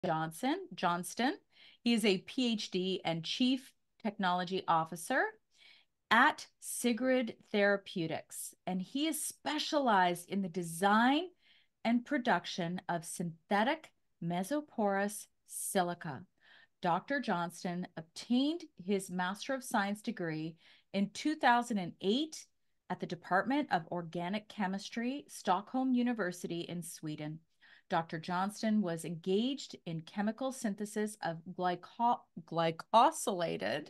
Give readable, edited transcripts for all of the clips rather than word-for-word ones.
Johnston. He is a Ph.D. and Chief Technology Officer at Sigrid Therapeutics, and he is specialized in the design and production of synthetic mesoporous silica. Dr. Johnston obtained his Master of Science degree in 2008 at the Department of Organic Chemistry, Stockholm University in Sweden. Dr. Johnston was engaged in chemical synthesis of glycosylated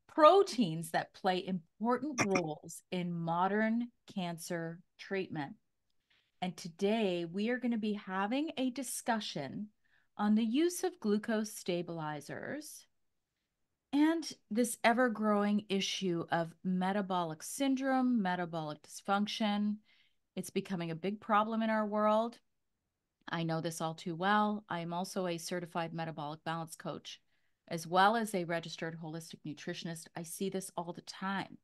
proteins that play important roles in modern cancer treatment. And today we are going to be having a discussion on the use of glucose stabilizers and this ever-growing issue of metabolic syndrome, metabolic dysfunction. It's becoming a big problem in our world. I know this all too well. I am also a certified metabolic balance coach, as well as a registered holistic nutritionist. I see this all the time.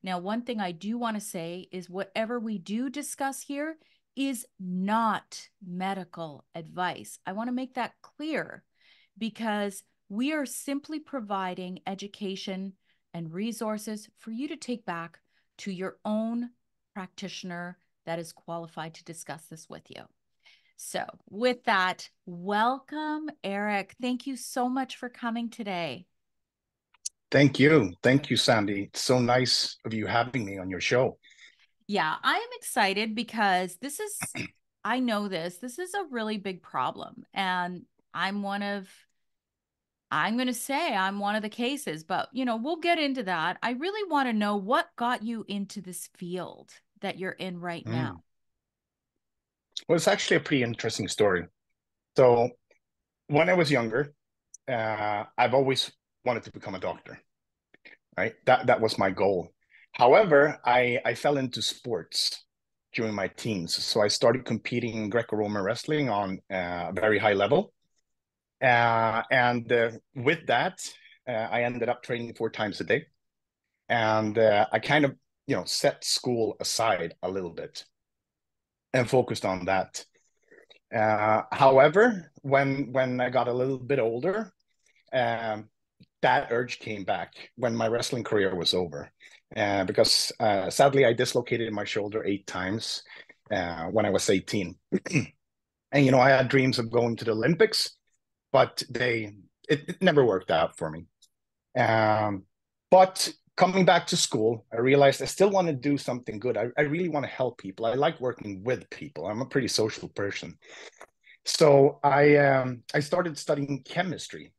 Now, one thing I do want to say is whatever we do discuss here is not medical advice. I want to make that clear because we are simply providing education and resources for you to take back to your own practitioner that is qualified to discuss this with you. So with that, welcome, Eric. Thank you so much for coming today. Thank you. Thank you, Sandy. It's so nice of you having me on your show. Yeah, I am excited because I know this is a really big problem. And I'm going to say I'm one of the cases, but we'll get into that. I really want to know what got you into this field that you're in right now. Well, it's actually a pretty interesting story. So when I was younger, I've always wanted to become a doctor, right? That was my goal. However, I fell into sports during my teens. So I started competing in Greco-Roman wrestling on a very high level. And with that, I ended up training 4 times a day. And I kind of, set school aside a little bit and focused on that. However, when I got a little bit older, that urge came back when my wrestling career was over. Because sadly, I dislocated my shoulder 8 times when I was 18. And, I had dreams of going to the Olympics, but it never worked out for me. But coming back to school, I realized I still want to do something good. I really want to help people. I like working with people. I'm a pretty social person. So I started studying chemistry,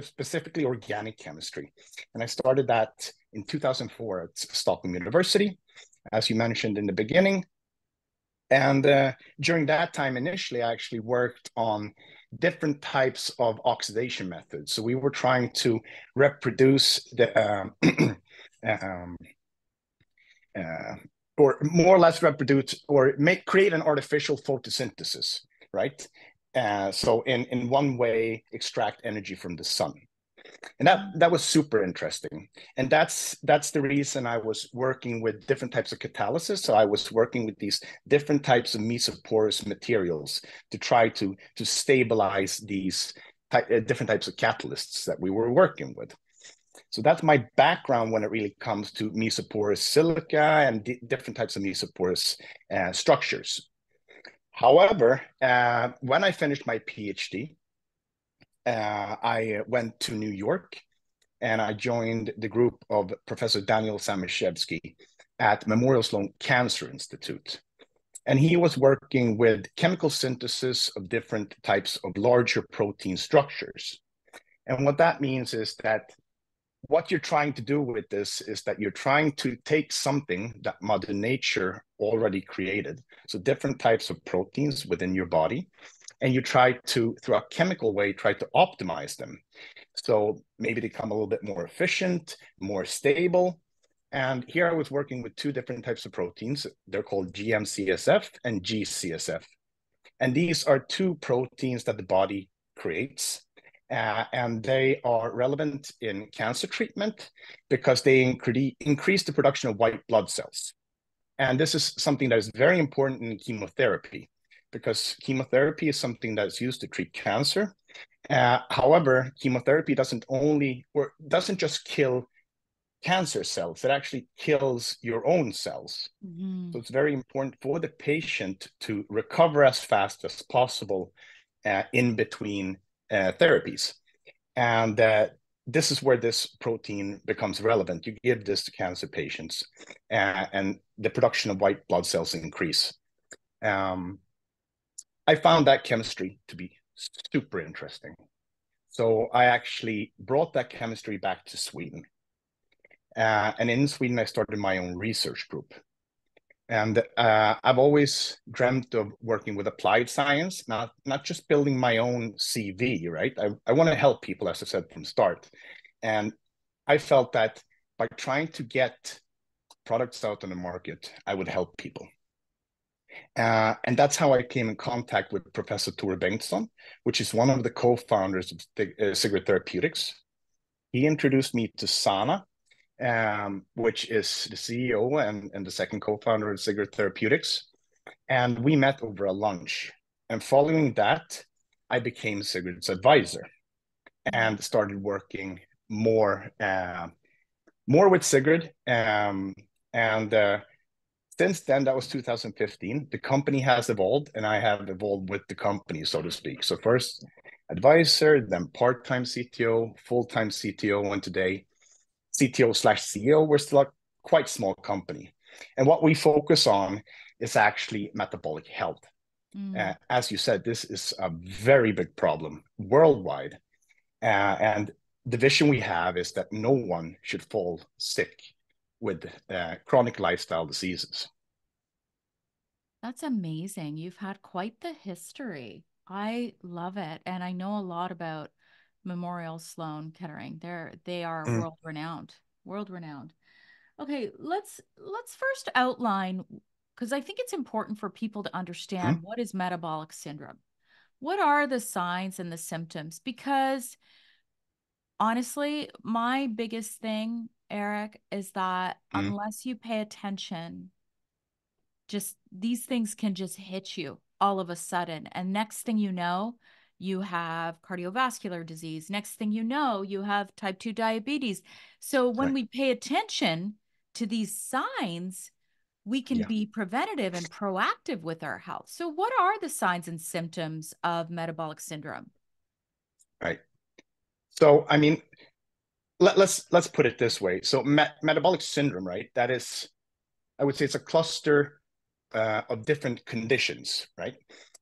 specifically organic chemistry. And I started that in 2004 at Stockholm University, as you mentioned in the beginning. And during that time, initially, I actually worked on different types of oxidation methods. So we were trying to reproduce or more or less reproduce or create an artificial photosynthesis, right? So in one way, extract energy from the sun. And that was super interesting. And that's the reason I was working with different types of catalysis. So I was working with these different types of mesoporous materials to try to stabilize these different types of catalysts that we were working with. So that's my background when it really comes to mesoporous silica and different types of mesoporous structures. However, when I finished my PhD, I went to New York and I joined the group of Professor Daniel Samishevsky at Memorial Sloan Cancer Institute. And he was working with chemical synthesis of different types of larger protein structures. And what that means is that what you're trying to do with this is that you're trying to take something that Mother Nature already created, so different types of proteins within your body, and you try to, through a chemical way, try to optimize them. So maybe they become a little bit more efficient, more stable. And here I was working with 2 different types of proteins. They're called GM-CSF and GCSF. And these are 2 proteins that the body creates. And they are relevant in cancer treatment because they increase the production of white blood cells. And this is something that is very important in chemotherapy, because chemotherapy is something that's used to treat cancer. However, chemotherapy doesn't just kill cancer cells, it actually kills your own cells. Mm-hmm. So it's very important for the patient to recover as fast as possible in between therapies. And this is where this protein becomes relevant. You give this to cancer patients, and the production of white blood cells increase. I found that chemistry to be super interesting. So I actually brought that chemistry back to Sweden. And in Sweden, I started my own research group. And I've always dreamt of working with applied science, not just building my own CV, right? I want to help people, as I said from start. And I felt that by trying to get products out on the market, I would help people. And that's how I came in contact with Professor Tore Bengtsson, which is one of the co-founders of Sigrid Therapeutics. He introduced me to Sana, which is the CEO and the second co-founder of Sigrid Therapeutics. And we met over a lunch. And following that, I became Sigrid's advisor and started working more with Sigrid. And since then, that was 2015, the company has evolved and I have evolved with the company, so to speak. So first advisor, then part-time CTO, full-time CTO, and today CTO/CEO. We're still a quite small company. And what we focus on is actually metabolic health. As you said, this is a very big problem worldwide. And the vision we have is that no one should fall sick with chronic lifestyle diseases. That's amazing. You've had quite the history. I love it. And I know a lot about Memorial Sloan Kettering. They are Mm. world renowned. World renowned. Okay, let's first outline because I think it's important for people to understand Mm. what is metabolic syndrome. What are the signs and the symptoms? Because honestly, my biggest thing, Eric, is that Mm. unless you pay attention, just these things can just hit you all of a sudden. And next thing you know, you have cardiovascular disease. Next thing you know, you have type 2 diabetes. So when Right. we pay attention to these signs, we can Yeah. be preventative and proactive with our health. So what are the signs and symptoms of metabolic syndrome? Right. So, I mean, let's put it this way. So, metabolic syndrome, right? That is, I would say, it's a cluster of different conditions, right?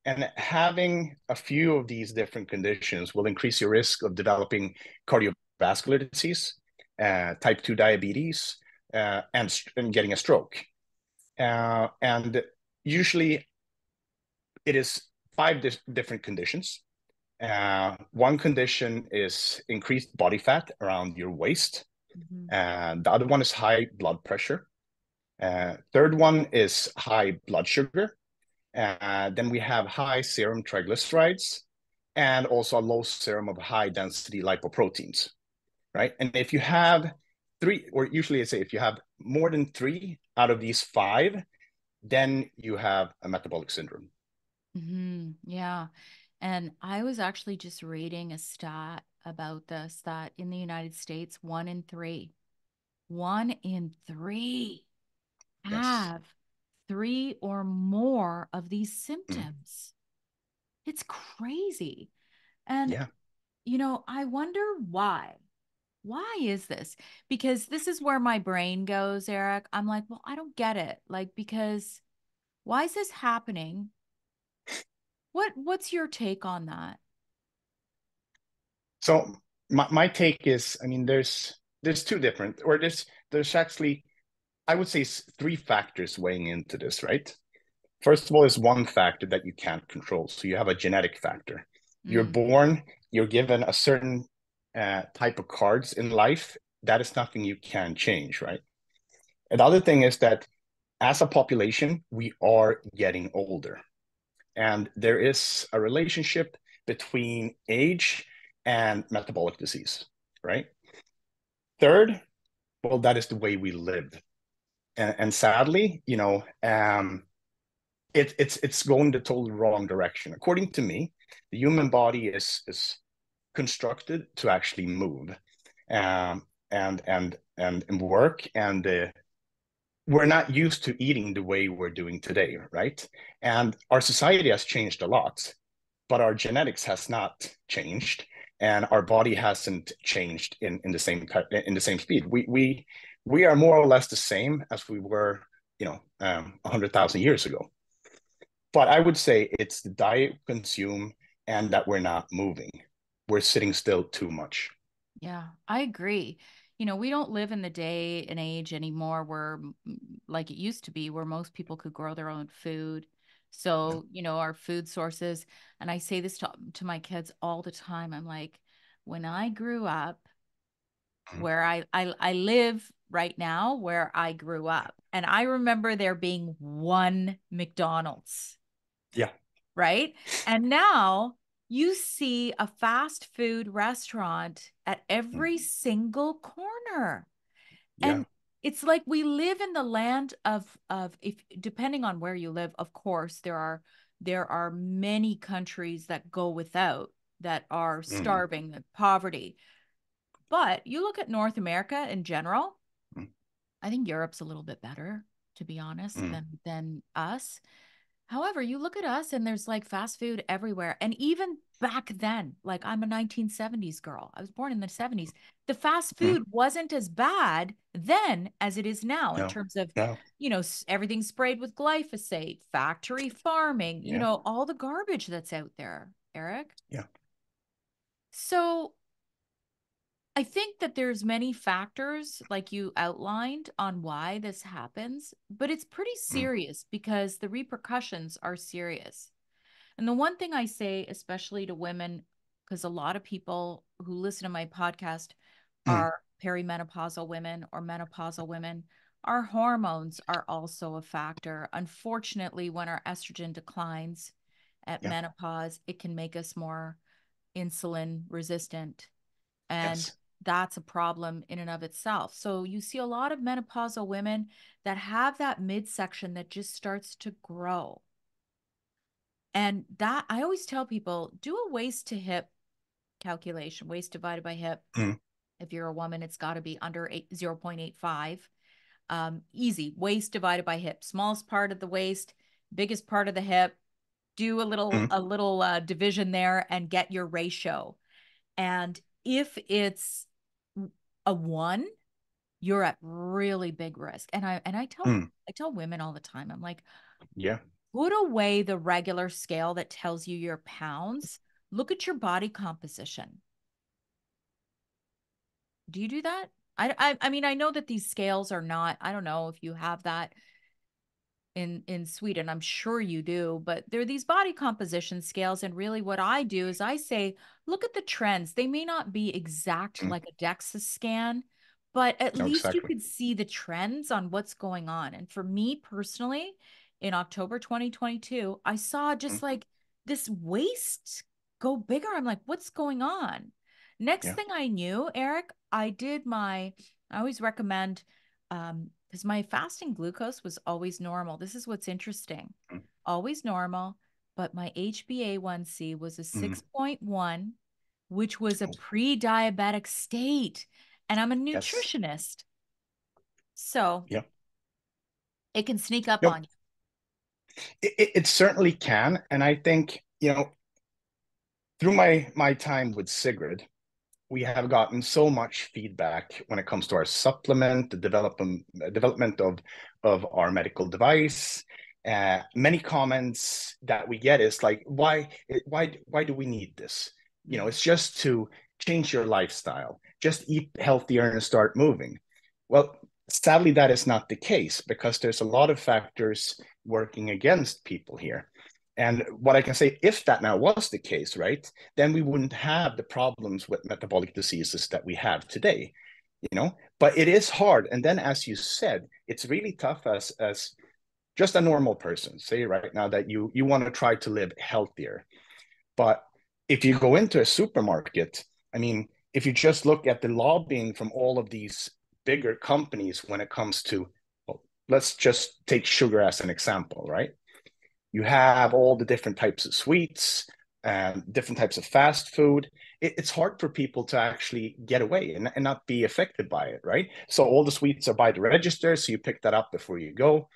And having a few of these different conditions will increase your risk of developing cardiovascular disease, type 2 diabetes, and getting a stroke. And usually it is five different conditions. One condition is increased body fat around your waist. Mhm. The other one is high blood pressure. Third one is high blood sugar. Then we have high serum triglycerides and also a low serum of high density lipoproteins, right? And if you have three, or usually I say if you have more than three out of these five, then you have a metabolic syndrome. Yeah. And I was actually just reading a stat about this that in the United States, one in three Yes. have three or more of these Mm. symptoms. It's crazy. And, Yeah. I wonder why. Why is this? Because this is where my brain goes, Eric. I'm like, well, I don't get it. Like, because why is this happening? What's your take on that? So my take is, I mean, there's two different, or there's actually, I would say, three factors weighing into this, right? First of all, is one factor that you can't control. So you have a genetic factor. You're Mm, born, you're given a certain type of cards in life. That is nothing you can change, right? And the other thing is that as a population, we are getting older. And there is a relationship between age and metabolic disease, right? Third, well, that is the way we live. And sadly, it's going the total wrong direction. According to me, the human body is constructed to actually move, and work, and we're not used to eating the way we're doing today, right? And our society has changed a lot, but our genetics has not changed, and our body hasn't changed in the same in the same speed. We are more or less the same as we were, 100,000 years ago. But I would say it's the diet we consume and that we're not moving. We're sitting still too much. Yeah, I agree. We don't live in the day and age anymore where, like it used to be, where most people could grow their own food. Yeah. So, our food sources, and I say this to my kids all the time. I'm like, when I grew up, Mhm. where I live right now, where I grew up, and I remember there being one McDonald's, Yeah. right? And now you see a fast food restaurant at Mm. every single corner. Yeah. And it's like we live in the land of, if depending on where you live, of course, there are many countries that go without, that are Mm. starving, poverty. But you look at North America in general, Mm. I think Europe's a little bit better, to be honest, Mm. than us. However, you look at us and there's like fast food everywhere. And even back then, like I'm a 1970s girl. I was born in the 70s. The fast Mm. food wasn't as bad then as it is now in No. terms of, No. everything sprayed with glyphosate, factory farming, Yeah. all the garbage that's out there, Eric. Yeah. So I think that there's many factors like you outlined on why this happens, but it's pretty Mm. serious because the repercussions are serious. And the one thing I say, especially to women, because a lot of people who listen to my podcast Mm. are perimenopausal women or menopausal women, our hormones are also a factor. Unfortunately, when our estrogen declines at Yeah. menopause, it can make us more insulin resistant. And Yes. that's a problem in and of itself. So you see a lot of menopausal women that have that midsection that just starts to grow. And that I always tell people, do a waist to hip calculation, waist divided by hip. Mm. If you're a woman, it's got to be under 0.85. Easy, waist divided by hip, smallest part of the waist, biggest part of the hip. Do a little Mm. a little division there and get your ratio. And if it's a one, you're at really big risk. And I tell Mm. I tell women all the time, I'm like, Yeah. put away the regular scale that tells you your pounds. Look at your body composition. Do you do that? I mean, I know that these scales are not, I don't know if you have that in Sweden. I'm sure you do, but there are these body composition scales. And really what I do is I say, look at the trends. They may not be exact Mm. like a DEXA scan, but at No, least you exactly. could see the trends on what's going on. And for me personally, in October 2022, I saw Mm. just like this waist go bigger. I'm like, what's going on? Next Yeah. thing I knew, Eric, I always recommend, because my fasting glucose was always normal. This is what's interesting. Mm. Always normal, but my HbA1c was a Mm. 6.1, which was a Oh, pre-diabetic state. And I'm a yes. nutritionist. So Yeah. it can sneak up No, on you. it certainly can. And I think, through my time with Sigrid, we have gotten so much feedback when it comes to our supplement, the development of our medical device. Many comments that we get is like, why do we need this? Yeah. It's just to change your lifestyle, just eat healthier and start moving. Well, sadly, that is not the case because there's a lot of factors working against people here. And what I can say, if that now was the case, right, then we wouldn't have the problems with metabolic diseases that we have today. But it is hard. And then, as you said, it's really tough as just a normal person, say right now that you want to try to live healthier. But if you go into a supermarket, I mean, if you just look at the lobbying from all of these bigger companies when it comes to, well, let's just take sugar as an example, right? You have all the different types of sweets and different types of fast food. It's hard for people to actually get away and not be affected by it, right? So all the sweets are by the register, so you pick that up before you go.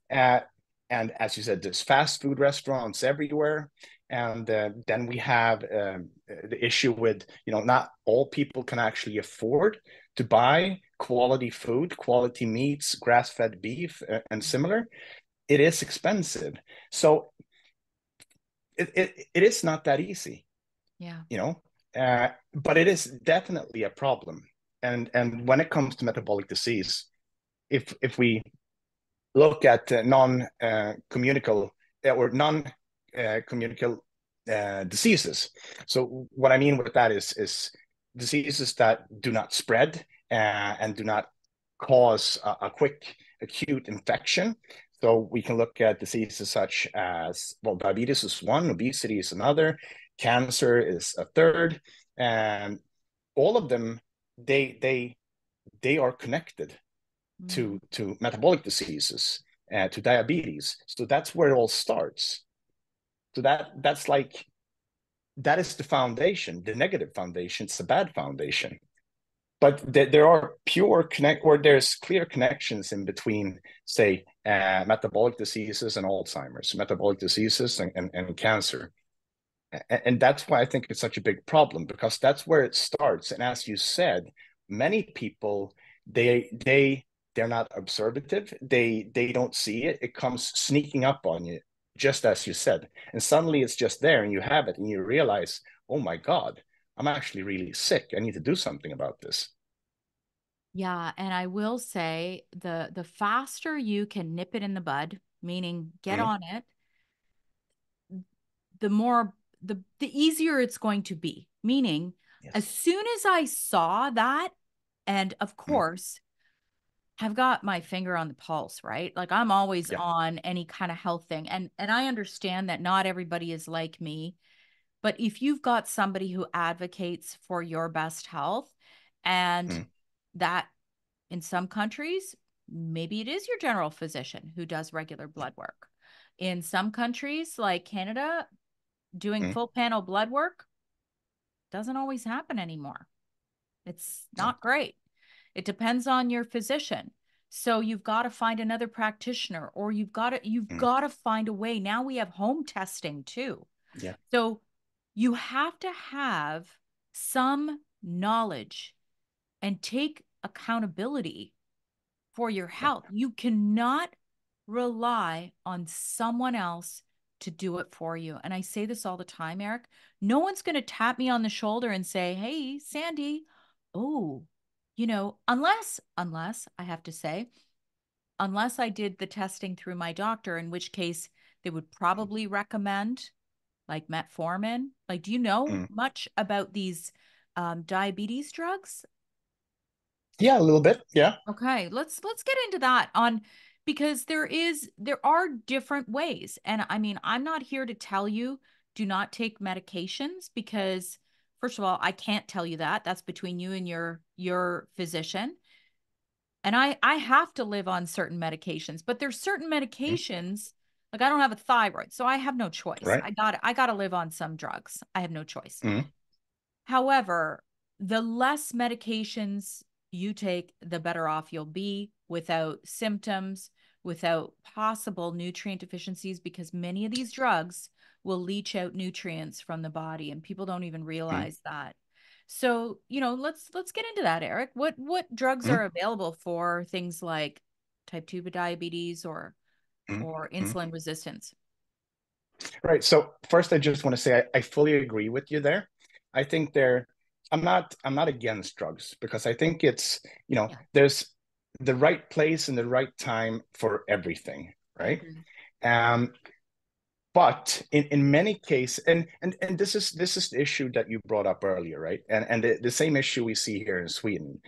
Uh, and as you said, there's fast food restaurants everywhere. And then we have the issue with, not all people can actually afford to buy quality food, quality meats, grass-fed beef, and similar. It is expensive. So it is not that easy, Yeah. But it is definitely a problem. And when it comes to metabolic disease, if we look at non-communicable or non-communicable diseases. So what I mean with that is diseases that do not spread and do not cause a quick acute infection. So we can look at diseases such as, well, diabetes is one, obesity is another, cancer is a third, and all of them, they are connected Mm. to metabolic diseases, to diabetes. So that's where it all starts. So that's like, that is the foundation, the negative foundation. It's a bad foundation. But there are there's clear connections in between, say, metabolic diseases and Alzheimer's, metabolic diseases and cancer. And that's why I think it's such a big problem, because that's where it starts. And as you said, many people, they're not observative. They don't see it. It comes sneaking up on you, just as you said. And suddenly it's just there and you have it and you realize, oh my God, I'm actually really sick. I need to do something about this. Yeah, and I will say the faster you can nip it in the bud, meaning get Mm, on it, the more the easier it's going to be. Meaning, as yes. soon as I saw that, and of Mm, course, I've got my finger on the pulse, right? Like I'm always yeah. on any kind of health thing. And I understand that not everybody is like me, but if you've got somebody who advocates for your best health, and Mm, that in some countries, maybe it is your general physician who does regular blood work. In some countries like Canada, doing mm, full panel blood work doesn't always happen anymore. It's no. not great. It depends on your physician. So you've got to find another practitioner, or you've Mm, got to find a way. Now we have home testing too. yeah. So you have to have some knowledge and take accountability for your Yeah. health. You cannot rely on someone else to do it for you. And I say this all the time, Eric. No one's going to tap me on the shoulder and say, "Hey, Sandy, oh, unless I have to say, unless I did the testing through my doctor, in which case they would probably recommend like metformin. Like, do you know Mm. much about these diabetes drugs? Yeah, a little bit. Yeah. Okay, let's get into that on because there are different ways. And I mean, I'm not here to tell you do not take medications because first of all, I can't tell you that. That's between you and your physician. And I have to live on certain medications, but there's certain Mm, medications like I don't have a thyroid, so I have no choice. right. I got to live on some drugs. I have no choice. Mm, However, the less medications you take, the better off you'll be without symptoms, without possible nutrient deficiencies, because many of these drugs will leach out nutrients from the body, and people don't even mm, realize that. So, let's get into that, Eric. What drugs mm, are available for things like type 2 diabetes mm, or mm. insulin resistance? Right. So first, I just want to say I fully agree with you there. I think I'm not against drugs, because I think it's, Yeah, there's the right place and the right time for everything, I right? agree. Um, but in many cases, and this is the issue that you brought up earlier, right? And the same issue we see here in Sweden.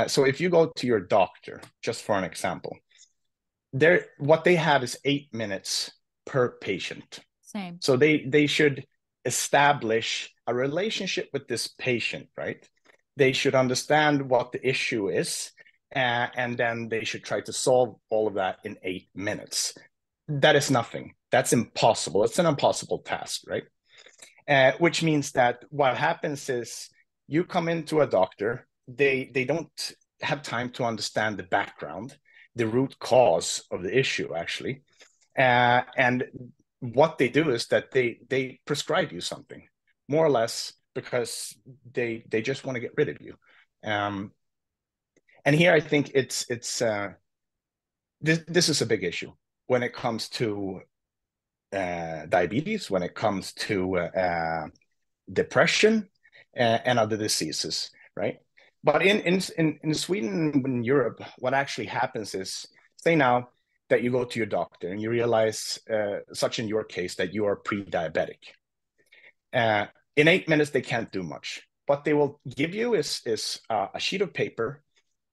So if you go to your doctor, just for an example, what they have is 8 minutes per patient. Same. So they should establish a relationship with this patient, right? They should understand what the issue is, and then they should try to solve all of that in 8 minutes. That is nothing. That's impossible. It's an impossible task, right? Which means that what happens is you come into a doctor, they don't have time to understand the background, the root cause of the issue, actually. And what they do is that they prescribe you something, more or less, because they just want to get rid of you. And here I think it's this is a big issue when it comes to diabetes, when it comes to depression and other diseases, right? But in Sweden and in Europe, what actually happens is, say now that you go to your doctor and you realize, such in your case, that you are pre-diabetic. In 8 minutes, they can't do much. What they will give you is a sheet of paper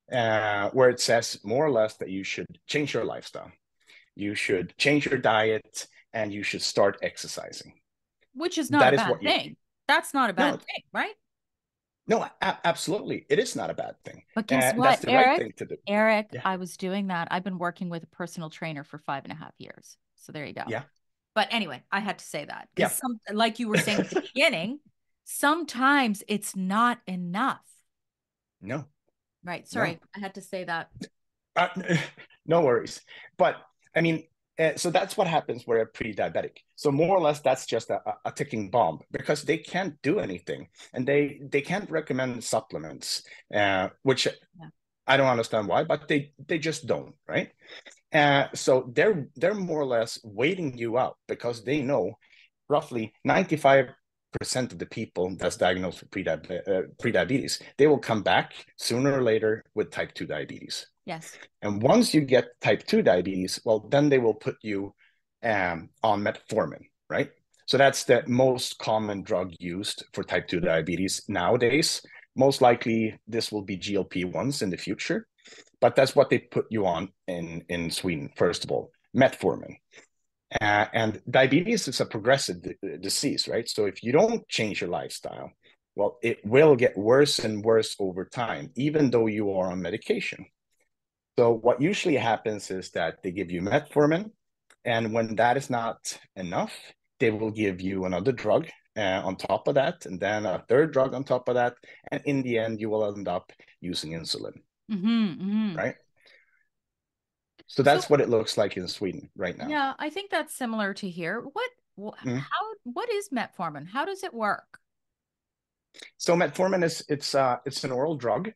where it says more or less that you should change your lifestyle. You should change your diet and you should start exercising. Which is not a bad what you thing. That's not a bad no, thing, right? no, absolutely. It is not a bad thing. But guess That's what, the right Eric? thing to do. Eric, Yeah. I was doing that. I've been working with a personal trainer for 5.5 years. So there you go. Yeah. But anyway, I had to say that Yeah. because like you were saying at the beginning, sometimes it's not enough. No. Right. Sorry, I had to say that. Uh, no worries. But I mean, so that's what happens where you're pre-diabetic. So more or less, that's just a ticking bomb because they can't do anything, and they can't recommend supplements, which I don't understand why, but they just don't, right? So they're more or less waiting you out because they know roughly 95% of the people that's diagnosed with pre-diabetes, they will come back sooner or later with type 2 diabetes. Yes. And once you get type 2 diabetes, well, then they will put you on metformin, right? So that's the most common drug used for type 2 diabetes nowadays. Most likely, this will be GLP-1s in the future, but that's what they put you on in Sweden, first of all, metformin. And diabetes is a progressive disease, right? So if you don't change your lifestyle, well, it will get worse and worse over time, even though you are on medication. So what usually happens is that they give you metformin, and when that is not enough, they will give you another drug on top of that, and then a third drug on top of that, and in the end, you will end up using insulin, right? So So that's what it looks like in Sweden right now. yeah, I think that's similar to here. Mm. What is metformin? How does it work? So metformin it's an oral drug,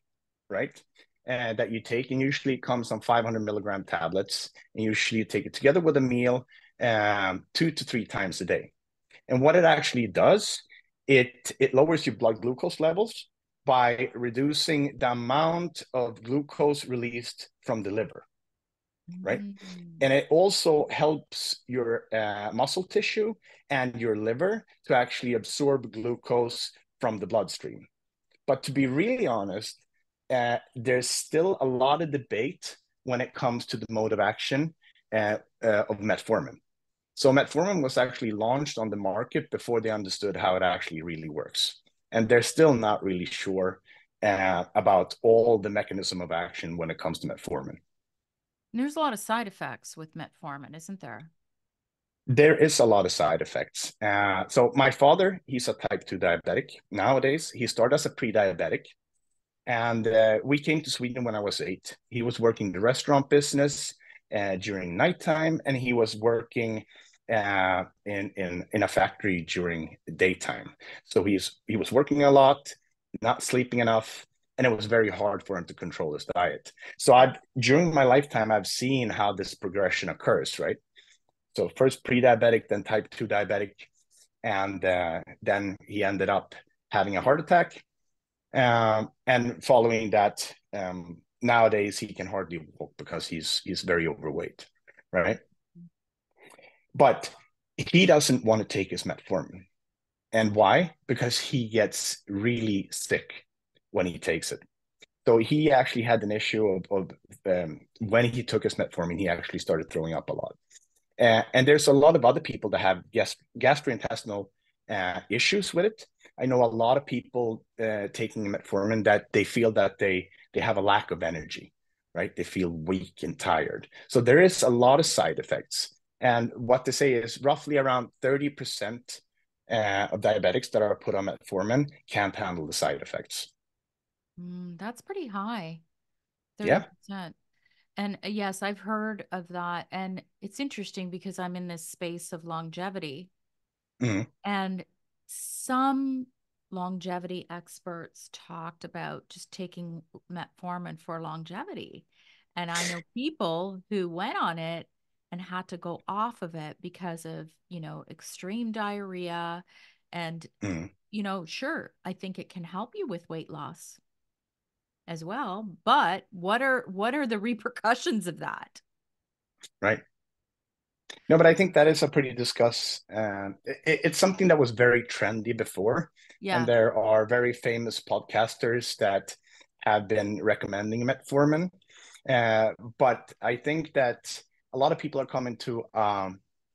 right? That you take, and usually it comes on 500 milligram tablets, and usually you take it together with a meal 2 to 3 times a day. And what it actually does, it lowers your blood glucose levels by reducing the amount of glucose released from the liver, right? And it also helps your muscle tissue and your liver to actually absorb glucose from the bloodstream. But to be really honest, there's still a lot of debate when it comes to the mode of action of metformin. So metformin was actually launched on the market before they understood how it actually really works. And they're still not really sure about all the mechanism of action when it comes to metformin. There's a lot of side effects with metformin, isn't there? There is a lot of side effects. So my father, he's a type 2 diabetic. Nowadays, he started as a pre-diabetic. And we came to Sweden when I was 8. He was working the restaurant business during nighttime, and he was working in a factory during daytime. So he was working a lot, not sleeping enough, and it was very hard for him to control his diet. So during my lifetime, I've seen how this progression occurs, right? So first pre-diabetic, then type 2 diabetic, and then he ended up having a heart attack. And following that, nowadays he can hardly walk because he's very overweight, right? But he doesn't want to take his metformin. And why? Because he gets really sick when he takes it. So he actually had an issue of when he took his metformin, he actually started throwing up a lot. And there's a lot of other people that have gastrointestinal issues with it. I know a lot of people taking metformin that they feel that they have a lack of energy, right? They feel weak and tired. So there is a lot of side effects. And what they say is roughly around 30% of diabetics that are put on metformin can't handle the side effects. That's pretty high, Yeah. 30%. And yes, I've heard of that. And it's interesting because I'm in this space of longevity, Mhm. and some longevity experts talked about just taking metformin for longevity. And I know people who went on it and had to go off of it because of, extreme diarrhea. And, Mhm. sure, I think it can help you with weight loss as well. But what are the repercussions of that? Right. No, but I think that is a pretty discuss. It's something that was very trendy before, and Yeah. there are very famous podcasters that have been recommending metformin. But I think that a lot of people are coming to,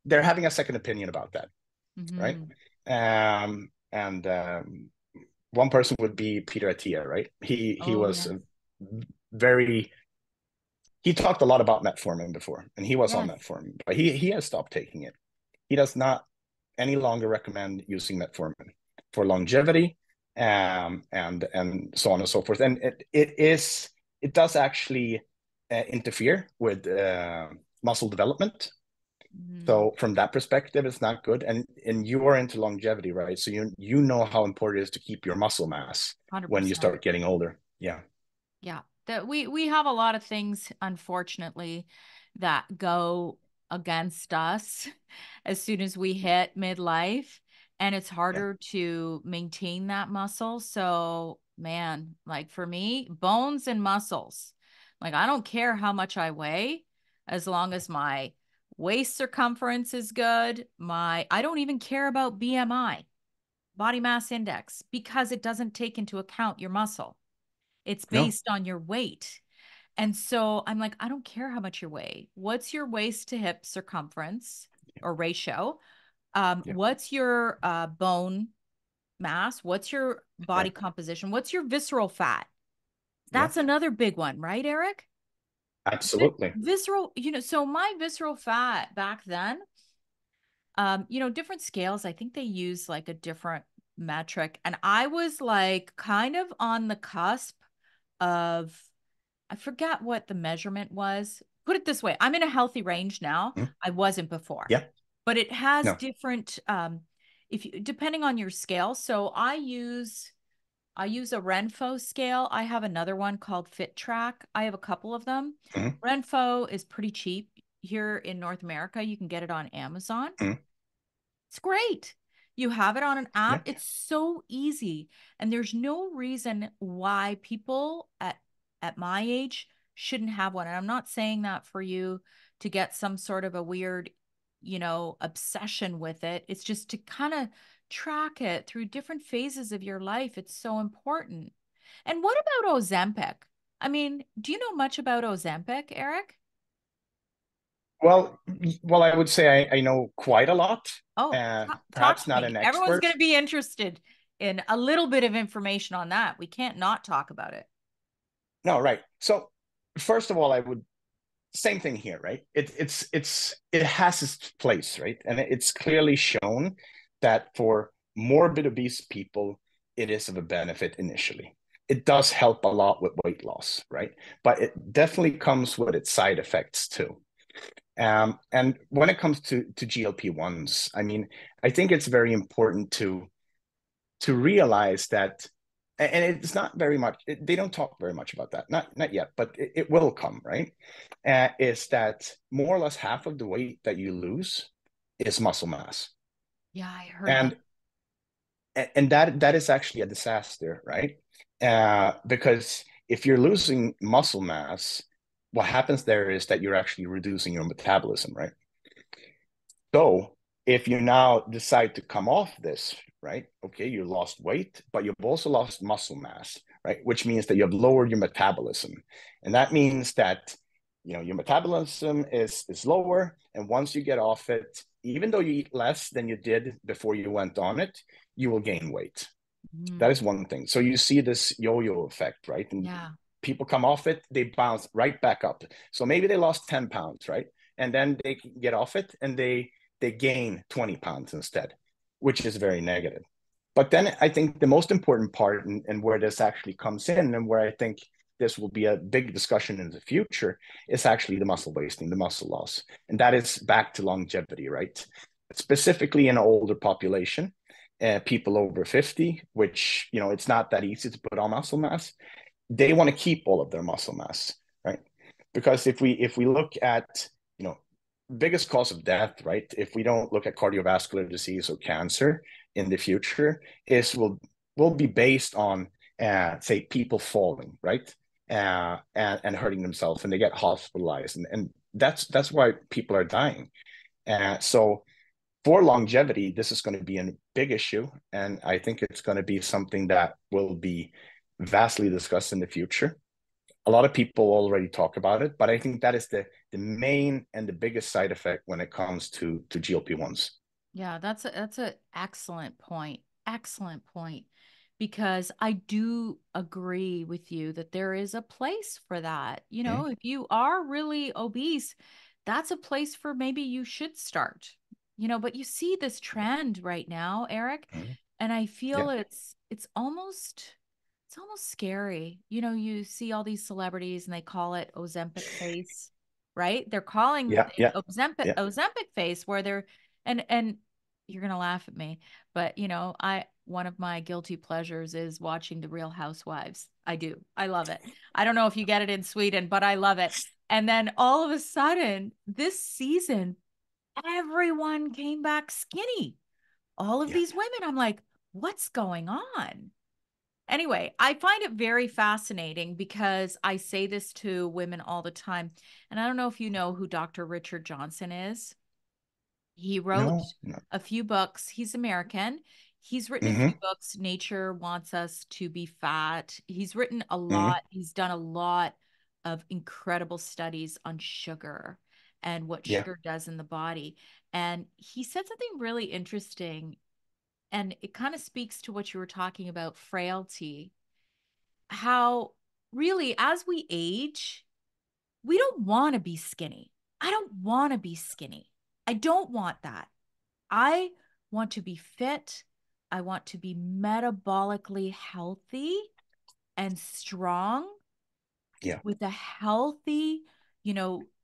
they're having a second opinion about that, right? Hmm. And one person would be Peter Attia, right? He Oh, was yes. very he talked a lot about metformin before, and he was on Yes. metformin, but he has stopped taking it. He does not any longer recommend using metformin for longevity, and so on and so forth. And it does actually interfere with muscle development. Hmm. So from that perspective, it's not good. And you are into longevity, right? So you know how important it is to keep your muscle mass when you 100%. start getting older. Yeah. Yeah, that we have a lot of things, unfortunately, that go against us as soon as we hit midlife, and it's Yeah. harder to maintain that muscle. So, man, like for me, bones and muscles, like I don't care how much I weigh, as long as my waist circumference is good. I don't even care about BMI, body mass index, because it doesn't take into account your muscle. It's No. based on your weight. And so I'm like, I don't care how much you weigh. What's your waist to hip circumference or ratio? Yeah. What's your bone mass? What's your body Right. composition? What's your visceral fat? Yeah. That's another big one, right, Eric? Absolutely. Visceral, so my visceral fat back then, different scales, I think they use like a different metric. And I was like kind of on the cusp of, I forgot what the measurement was. Put it this way, I'm in a healthy range now. Mhm. I wasn't before, Yeah. but it has No. different if you depending on your scale. So I use a Renfo scale. I have another one called Fit Track. I have a couple of them. Mhm. Renfo is pretty cheap here in North America. You can get it on Amazon. Mhm. It's great. You have it on an app. Yeah. It's so easy. And there's no reason why people at my age shouldn't have one. And I'm not saying that for you to get some sort of a weird, obsession with it. It's just to kind of track it through different phases of your life. It's so important. And what about Ozempic? I mean, do you know much about Ozempic, Eric? Well, I would say I know quite a lot. Oh, talk Perhaps to not me. an Everyone's expert. going to be interested in a little bit of information on that. We can't not talk about it. No, right. So first of all, I would same thing here, right? It has its place, right? And it's clearly shown that for morbid obese people, it is of a benefit initially. It does help a lot with weight loss, right? But it definitely comes with its side effects too. And when it comes to GLP-1s, I mean, I think it's very important to realize that, and it's not very much, they don't talk very much about that, not yet, but it will come, right? Is that more or less half of the weight that you lose is muscle mass. Yeah, I heard that. And and that is actually a disaster, right? Because if you're losing muscle mass, what happens there is that you're actually reducing your metabolism, right? So if you now decide to come off this, right? Okay, you lost weight, but you've also lost muscle mass, right? Which means that you have lowered your metabolism. And that means that your metabolism is lower. And once you get off it, even though you eat less than you did before you went on it, you will gain weight. That Mm, is one thing. So you see this yo-yo effect, right? And yeah. people come off it, they bounce right back up. So maybe they lost 10 pounds, right? and then they get off it and they gain 20 pounds instead, which is very negative. But then I think the most important part, and where this actually comes in, and where I think this will be a big discussion in the future, is actually the muscle wasting, the muscle loss. And that is back to longevity, right? Specifically in an older population, people over 50, which, it's not that easy to put on muscle mass. They want to keep all of their muscle mass, right? Because if we look at, biggest cause of death, right? If we don't look at cardiovascular disease or cancer in the future, will be based on say people falling, right? And hurting themselves, and they get hospitalized, and that's why people are dying. So for longevity, this is going to be a big issue, and I think it's going to be something that will be vastly discussed in the future. A lot of people already talk about it, but I think that is the main and the biggest side effect when it comes to GLP-1s. Yeah, that's a excellent point. Excellent point. Because I do agree with you that there is a place for that. Mm-hmm. If you are really obese, that's a place for maybe you should start. But you see this trend right now, Eric, Mm-hmm. and I Yeah, feel it's almost scary. You see all these celebrities and they call it Ozempic face, right? They're calling yeah, it yeah, yeah. Ozempic face where they're and you're gonna laugh at me, but I one of my guilty pleasures is watching The Real Housewives. I do. I love it. I don't know if you get it in Sweden, but I love it. And then all of a sudden, this season, everyone came back skinny. All of Yeah. these women, I'm like, what's going on? Anyway, I find it very fascinating because I say this to women all the time. And I don't know if you know who Dr. Richard Johnson is. He wrote No, no. a few books. He's American. He's written a few Mm-hmm. books. Nature Wants Us to Be Fat. He's written a Mm-hmm. lot. He's done a lot of incredible studies on sugar and what Yeah. sugar does in the body. And he said something really interesting, and it kind of speaks to what you were talking about, frailty. How really, as we age, we don't want to be skinny. I don't want to be skinny. I don't want that. I want to be fit. I want to be metabolically healthy and strong Yeah. with a healthy,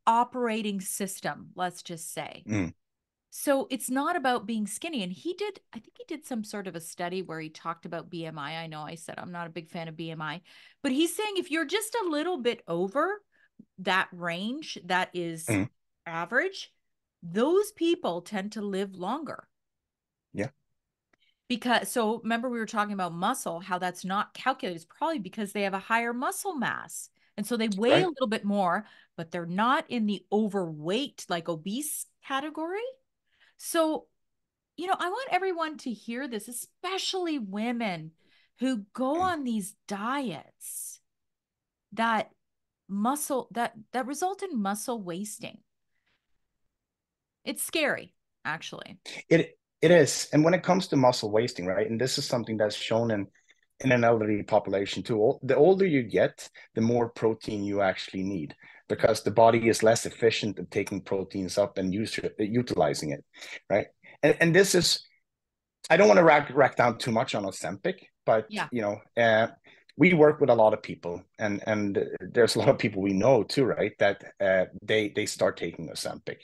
operating system, let's just say. Mm. So it's not about being skinny. And I think he did some sort of a study where he talked about BMI. I know I said I'm not a big fan of BMI, but he's saying if you're just a little bit over that range that is Mm. average, those people tend to live longer. Yeah. Because so remember we were talking about muscle, how that's not calculated. It's probably because they have a higher muscle mass. And so they weigh a Right. little bit more, but they're not in the overweight, like obese category. So, I want everyone to hear this, especially women who go Mm. on these diets that result in muscle wasting. It's scary, actually. It is. And when it comes to muscle wasting, right? And this is something that's shown in an elderly population too. The older you get, the more protein you actually need, because the body is less efficient at taking proteins up and utilizing it, right? And this is, I don't want to rack down too much on Ozempic, but Yeah. we work with a lot of people, and there's a lot of people we know too, right? That they start taking Ozempic,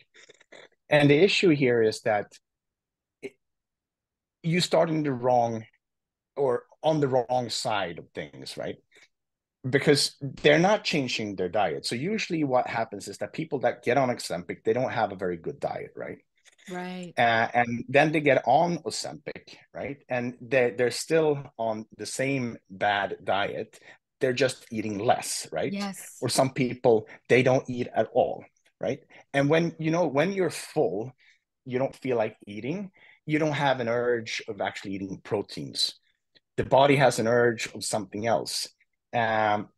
and the issue here is that you start in the wrong, or on the wrong side of things, right? Because they're not changing their diet. So usually what happens is that people that get on Ozempic, they don't have a very good diet, right? Right. And then they get on Ozempic, right? And they're still on the same bad diet. They're just eating less, right? Yes. Or some people, they don't eat at all, right? And when you're full, you don't feel like eating, you don't have an urge of actually eating proteins. The body has an urge of something else. Um,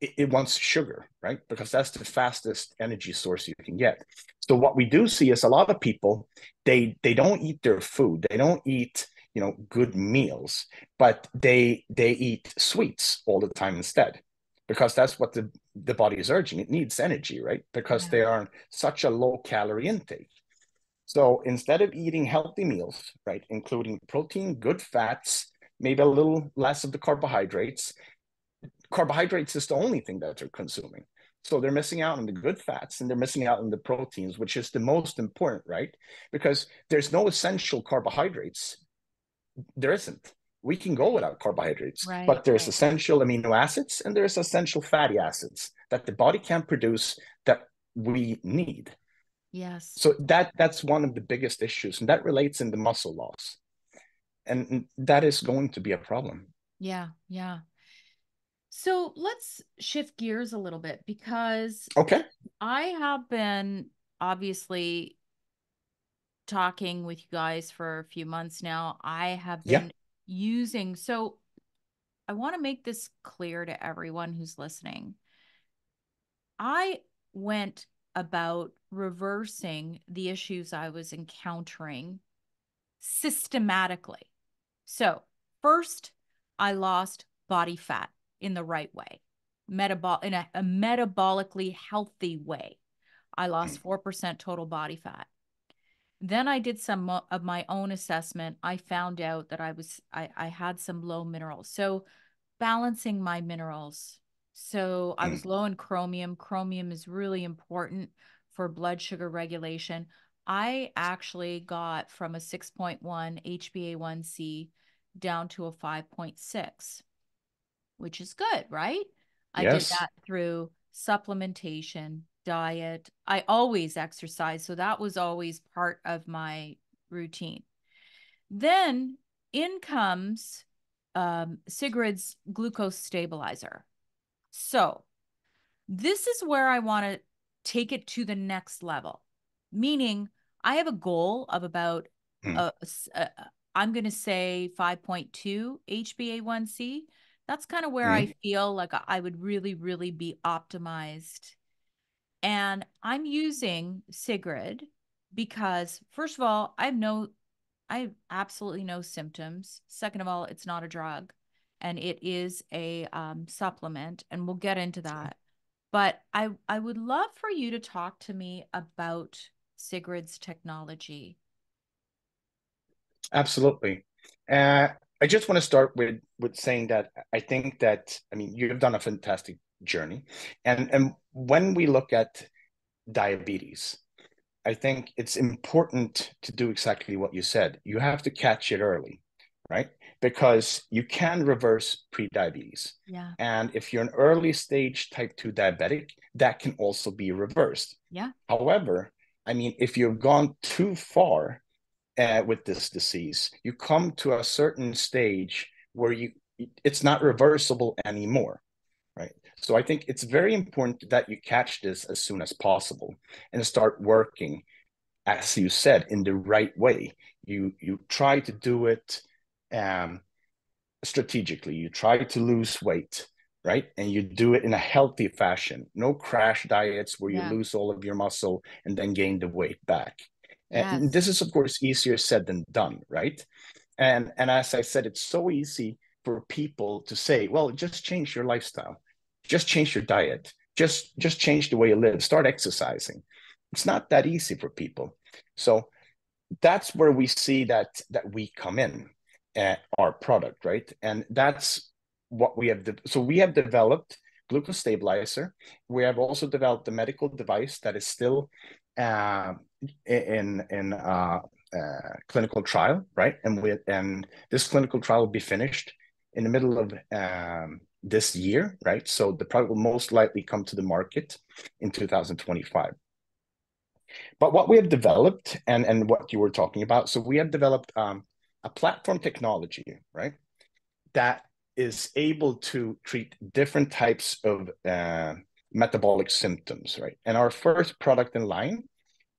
it wants sugar, right? Because that's the fastest energy source you can get. So what we do see is a lot of people, they don't eat their food, they don't eat good meals, but they eat sweets all the time instead, because that's what the body is urging. It needs energy, right? Because Yeah. they are such a low calorie intake. So instead of eating healthy meals, right, including protein, good fats, maybe a little less of the carbohydrates, carbohydrates is the only thing that they're consuming. So they're missing out on the good fats and they're missing out on the proteins, which is the most important, right? Because there's no essential carbohydrates. There isn't. We can go Right. without carbohydrates, Right. but there's Right. essential amino acids and there's essential fatty acids that the body can produce that we need. Yes. So that's one of the biggest issues, and that relates in the muscle loss. And that is going to be a problem. Yeah. Yeah. So let's shift gears a little bit because Okay. I have been obviously talking with you guys for a few months now. I have Yeah. been using, so I want to make this clear to everyone who's listening. I went about reversing the issues I was encountering systematically. So, first, I lost body fat in the right way, in a metabolically healthy way. I lost 4% total body fat. Then I did some of my own assessment. I found out that I had some low minerals. So balancing my minerals. So I was low in chromium. Chromium is really important for blood sugar regulation. I actually got from a 6.1 HbA1c down to a 5.6, which is good, right? I did Yes. that through supplementation, diet. I always exercise, so that was always part of my routine. Then in comes Sigrid's glucose stabilizer. So this is where I want to take it to the next level, meaning I have a goal of about Mm. uh, I'm going to say 5.2 HbA1c. That's kind of where I Mm. feel like I would really, really be optimized. And I'm using Sigrid because, first of all, I have absolutely no symptoms. Second of all, it's not a drug and it is a supplement, and we'll get into that. But I would love for you to talk to me about Sigrid's technology. Absolutely. Uh, I just want to start with saying that I think that, I mean, you've done a fantastic journey. And when we look at diabetes, I think it's important to do exactly what you said. You have to catch it early, right? Because you can reverse prediabetes. Yeah. And if you're an early stage type 2 diabetic, that can also be reversed. Yeah. However, I mean, if you've gone too far with this disease, you come to a certain stage where it's not reversible anymore, right? So I think it's very important that you catch this as soon as possible and start working, as you said, in the right way. You try to do it um, strategically. You try to lose weight, right? And you do it in a healthy fashion. No crash diets where you Yeah. lose all of your muscle and then gain the weight back. And Yes. this is, of course, easier said than done, right? And as I said, it's so easy for people to say, well, just change your lifestyle, just change your diet, just change the way you live, start exercising. It's not that easy for people. So that's where we see that we come in, our product, right? And that's what we have. So we have developed glucose stabilizer. We have also developed a medical device that is still uh, in clinical trial, right? And this clinical trial will be finished in the middle of this year, right? So the product will most likely come to the market in 2025. But what we have developed, and what you were talking about, so we have developed a platform technology, right, that is able to treat different types of metabolic symptoms, right? And our first product in line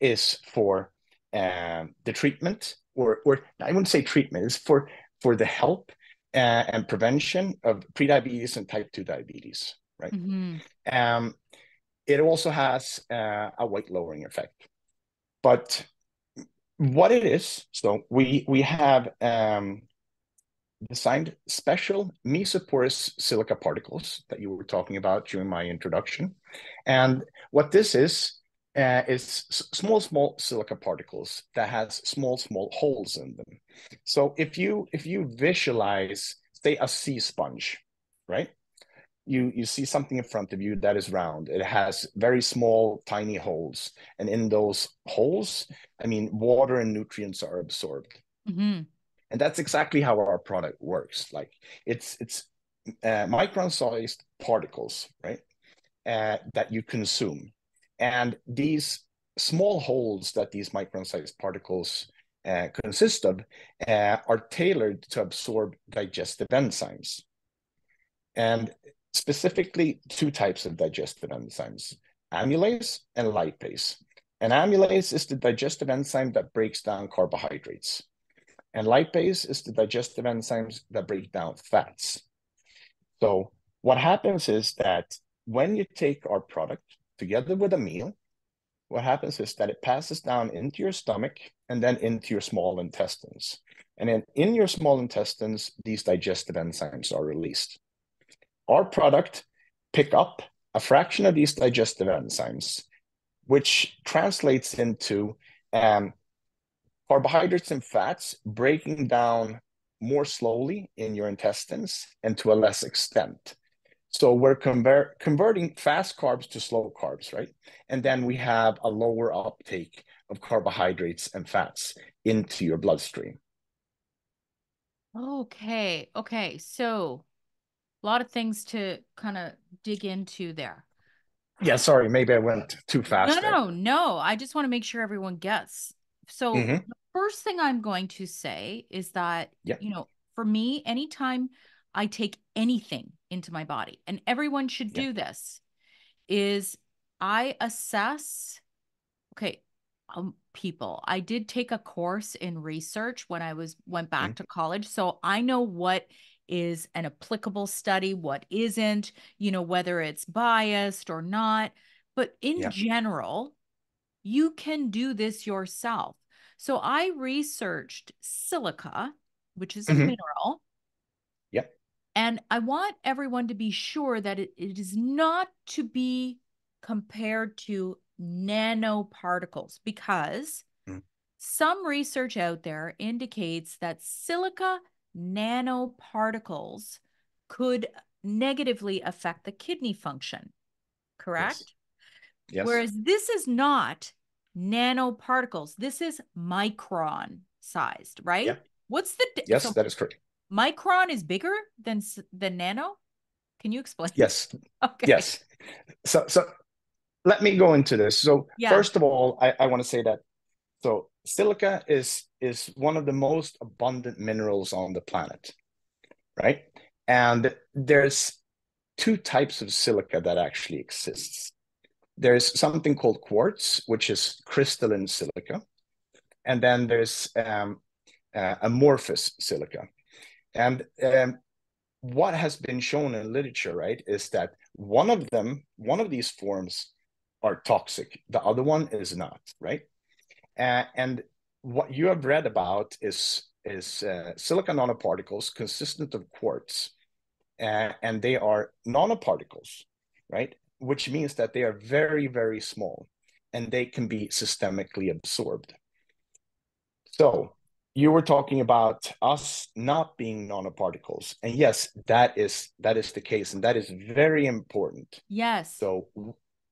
is for the treatment, or I wouldn't say treatment, is for the help and prevention of prediabetes and type 2 diabetes, right? Mm-hmm. Um, it also has a weight lowering effect. But what it is, so we have designed special mesoporous silica particles that you were talking about during my introduction. And what this is small silica particles that has small holes in them. So if you visualize, say, a sea sponge, right? You see something in front of you that is round. It has very small, tiny holes, and in those holes, I mean, water and nutrients are absorbed. Mm-hmm. And that's exactly how our product works. Like it's micron-sized particles, right? That you consume, and these small holes that these micron-sized particles consist of are tailored to absorb digestive enzymes, and specifically two types of digestive enzymes: amylase and lipase. And amylase is the digestive enzyme that breaks down carbohydrates. And lipase is the digestive enzymes that break down fats. So what happens is that when you take our product together with a meal, what happens is that it passes down into your stomach and then into your small intestines. And then in your small intestines, these digestive enzymes are released. Our product pick up a fraction of these digestive enzymes, which translates into carbohydrates and fats breaking down more slowly in your intestines and to a less extent. So we're converting fast carbs to slow carbs, right? And then we have a lower uptake of carbohydrates and fats into your bloodstream. Okay. Okay. So a lot of things to kind of dig into there. Yeah, sorry, maybe I went too No, fast there. no, no. I just want to make sure everyone gets. So Mm-hmm. the first thing I'm going to say is that, Yeah. for me, anytime I take anything into my body, and everyone should Yeah. do this, is I assess, okay, people. I did take a course in research when I went back Mm-hmm. to college, so I know what is an applicable study, what isn't, whether it's biased or not. But in Yeah. general, you can do this yourself. So I researched silica, which is a Mm-hmm. mineral, Yeah. and I want everyone to be sure that it is not to be compared to nanoparticles, because Mm-hmm. some research out there indicates that silica nanoparticles could negatively affect the kidney function, Yes. correct? Yes. Whereas this is not nanoparticles. This is micron sized, Yeah. right? Yes, So that is correct. micron is bigger than nano? Can you explain? Yes. Okay. Yes. So let me go into this. So Yeah. first of all, I want to say that so silica is one of the most abundant minerals on the planet, right? And there's two types of silica that actually exists. There's something called quartz, which is crystalline silica, and then there's amorphous silica. And what has been shown in literature, right, is that one of these forms are toxic, the other one is not, right? And what you have read about is silica nanoparticles consistent of quartz, and they are nanoparticles, right? Which means that they are very small, and they can be systemically absorbed. So you were talking about us not being nanoparticles, and yes, that is the case, and that is very important. Yes. So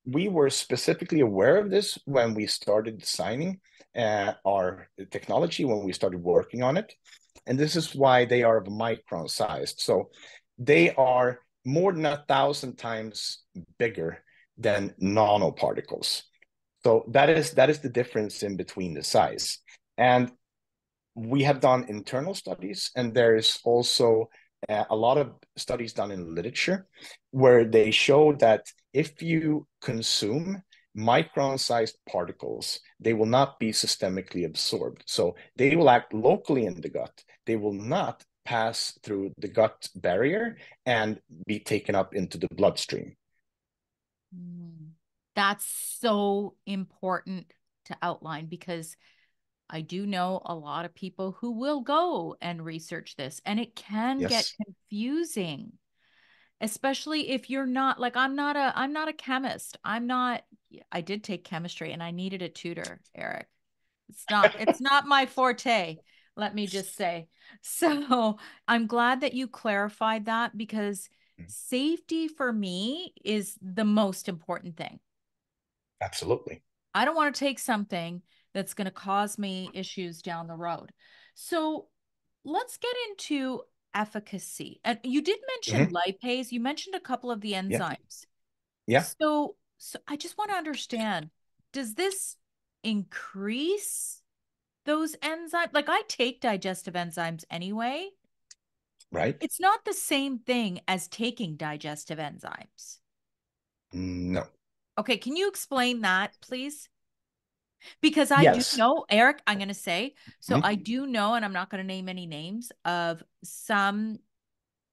we were specifically aware of this when we started designing our technology, when we started working on it. And this is why they are of micron sized. So they are more than 1,000 times bigger than nanoparticles. So that is the difference in between the size. And we have done internal studies, and there's also a lot of studies done in literature where they show that if you consume micron-sized particles, they will not be systemically absorbed. So they will act locally in the gut. They will not pass through the gut barrier and be taken up into the bloodstream. Mm. That's so important to outline, because I do know a lot of people who will go and research this, and it can get Yes. confusing, especially if you're not like I'm not a chemist. I did take chemistry and I needed a tutor, Eric. It's not my forte, let me just say. So, I'm glad that you clarified that because safety for me is the most important thing. Absolutely. I don't want to take something that's going to cause me issues down the road. So let's get into efficacy. And you did mention Hmm. lipase. You mentioned a couple of the Yeah. enzymes. Yeah. So I just want to understand, does this increase those enzymes? Like I take digestive enzymes anyway. Right. It's not the same thing as taking digestive enzymes. No. Okay, can you explain that, please? Because I do Yes. know, Eric, I'm going to say, so Mhm. I do know, and I'm not going to name any names of some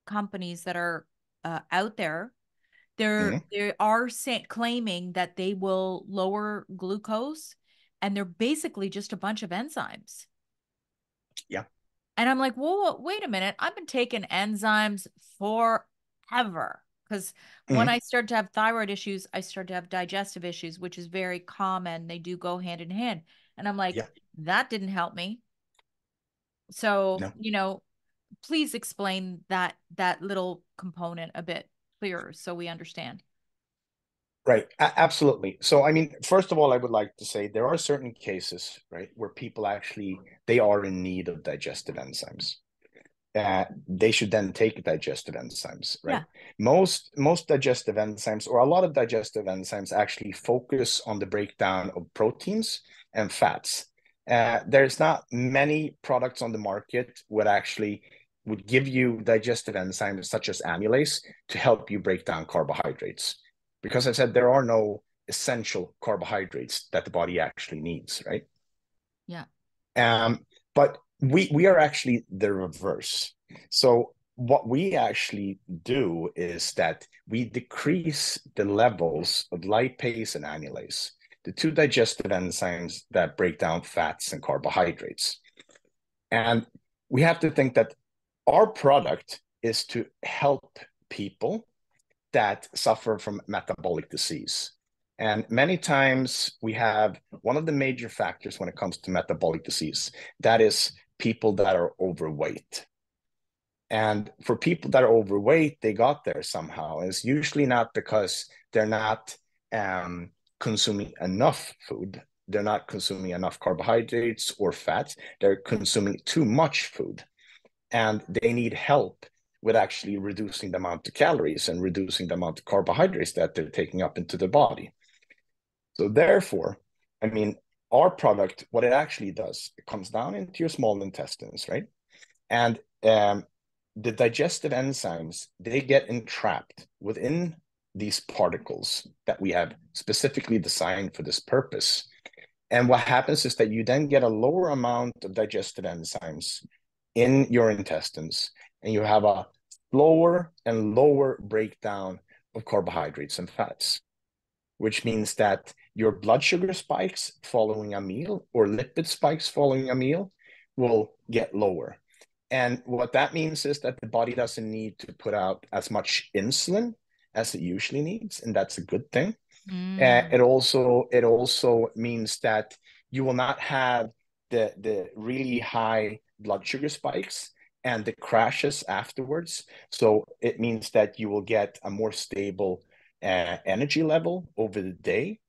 companies that are out there. Mhm. They are claiming that they will lower glucose, and they're basically just a bunch of enzymes. Yeah. And I'm like, whoa, wait a minute. I've been taking enzymes forever. Because when Mhm. I started to have thyroid issues, I started to have digestive issues, which is very common. They do go hand in hand. And I'm like, Yeah. that didn't help me. So, No. please explain that little component a bit clearer so we understand. Right. Absolutely. So, I mean, first of all, I would like to say there are certain cases, right, where people actually they are in need of digestive enzymes. They should then take digestive enzymes, right? Yeah. Most digestive enzymes, or a lot of digestive enzymes, actually focus on the breakdown of proteins and fats. There's not many products on the market would actually would give you digestive enzymes such as amylase to help you break down carbohydrates. Because I said there are no essential carbohydrates that the body actually needs, right? Yeah. But we are actually the reverse. So what we actually do is that we decrease the levels of lipase and amylase, the two digestive enzymes that break down fats and carbohydrates. And we have to think that our product is to help people that suffer from metabolic disease. And many times we have one of the major factors when it comes to metabolic disease, that is people that are overweight. And for people that are overweight, they got there somehow. And it's usually not because they're not consuming enough food. They're not consuming enough carbohydrates or fats. They're consuming too much food and they need help with actually reducing the amount of calories and reducing the amount of carbohydrates that they're taking up into the body. So therefore, I mean, our product, what it actually does, it comes down into your small intestines, right? And the digestive enzymes, they get entrapped within these particles that we have specifically designed for this purpose. And what happens is that you then get a lower amount of digestive enzymes in your intestines, and you have a slower and lower breakdown of carbohydrates and fats, which means that your blood sugar spikes following a meal or lipid spikes following a meal will get lower. And what that means is that the body doesn't need to put out as much insulin as it usually needs, and that's a good thing. Mm. It also means that you will not have the really high blood sugar spikes and the crashes afterwards. So it means that you will get a more stable energy level over the day.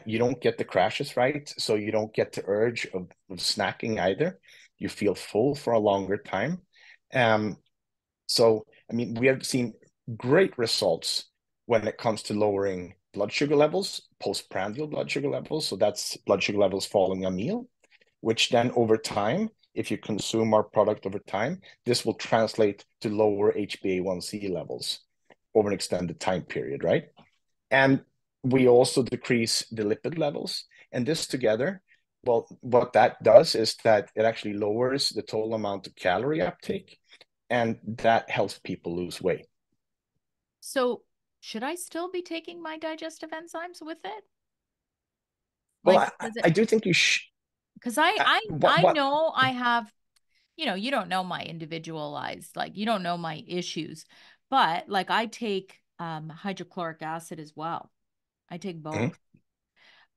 You don't get the crashes, right? So you don't get the urge of snacking either. You feel full for a longer time. Um, so, I mean, we have seen great results when it comes to lowering blood sugar levels, postprandial blood sugar levels. So that's blood sugar levels following a meal, which then over time, if you consume our product over time, this will translate to lower HbA1c levels over an extended time period, right? And we also decrease the lipid levels. And this together, well, what that does is that it actually lowers the total amount of calorie uptake, and that helps people lose weight. So, should I still be taking my digestive enzymes with it? Well, Like, I, does it? I do think you should. Because What I what? know I have, you don't know my individualized, like you don't know my issues, but like I take hydrochloric acid as well. I take Mhm. both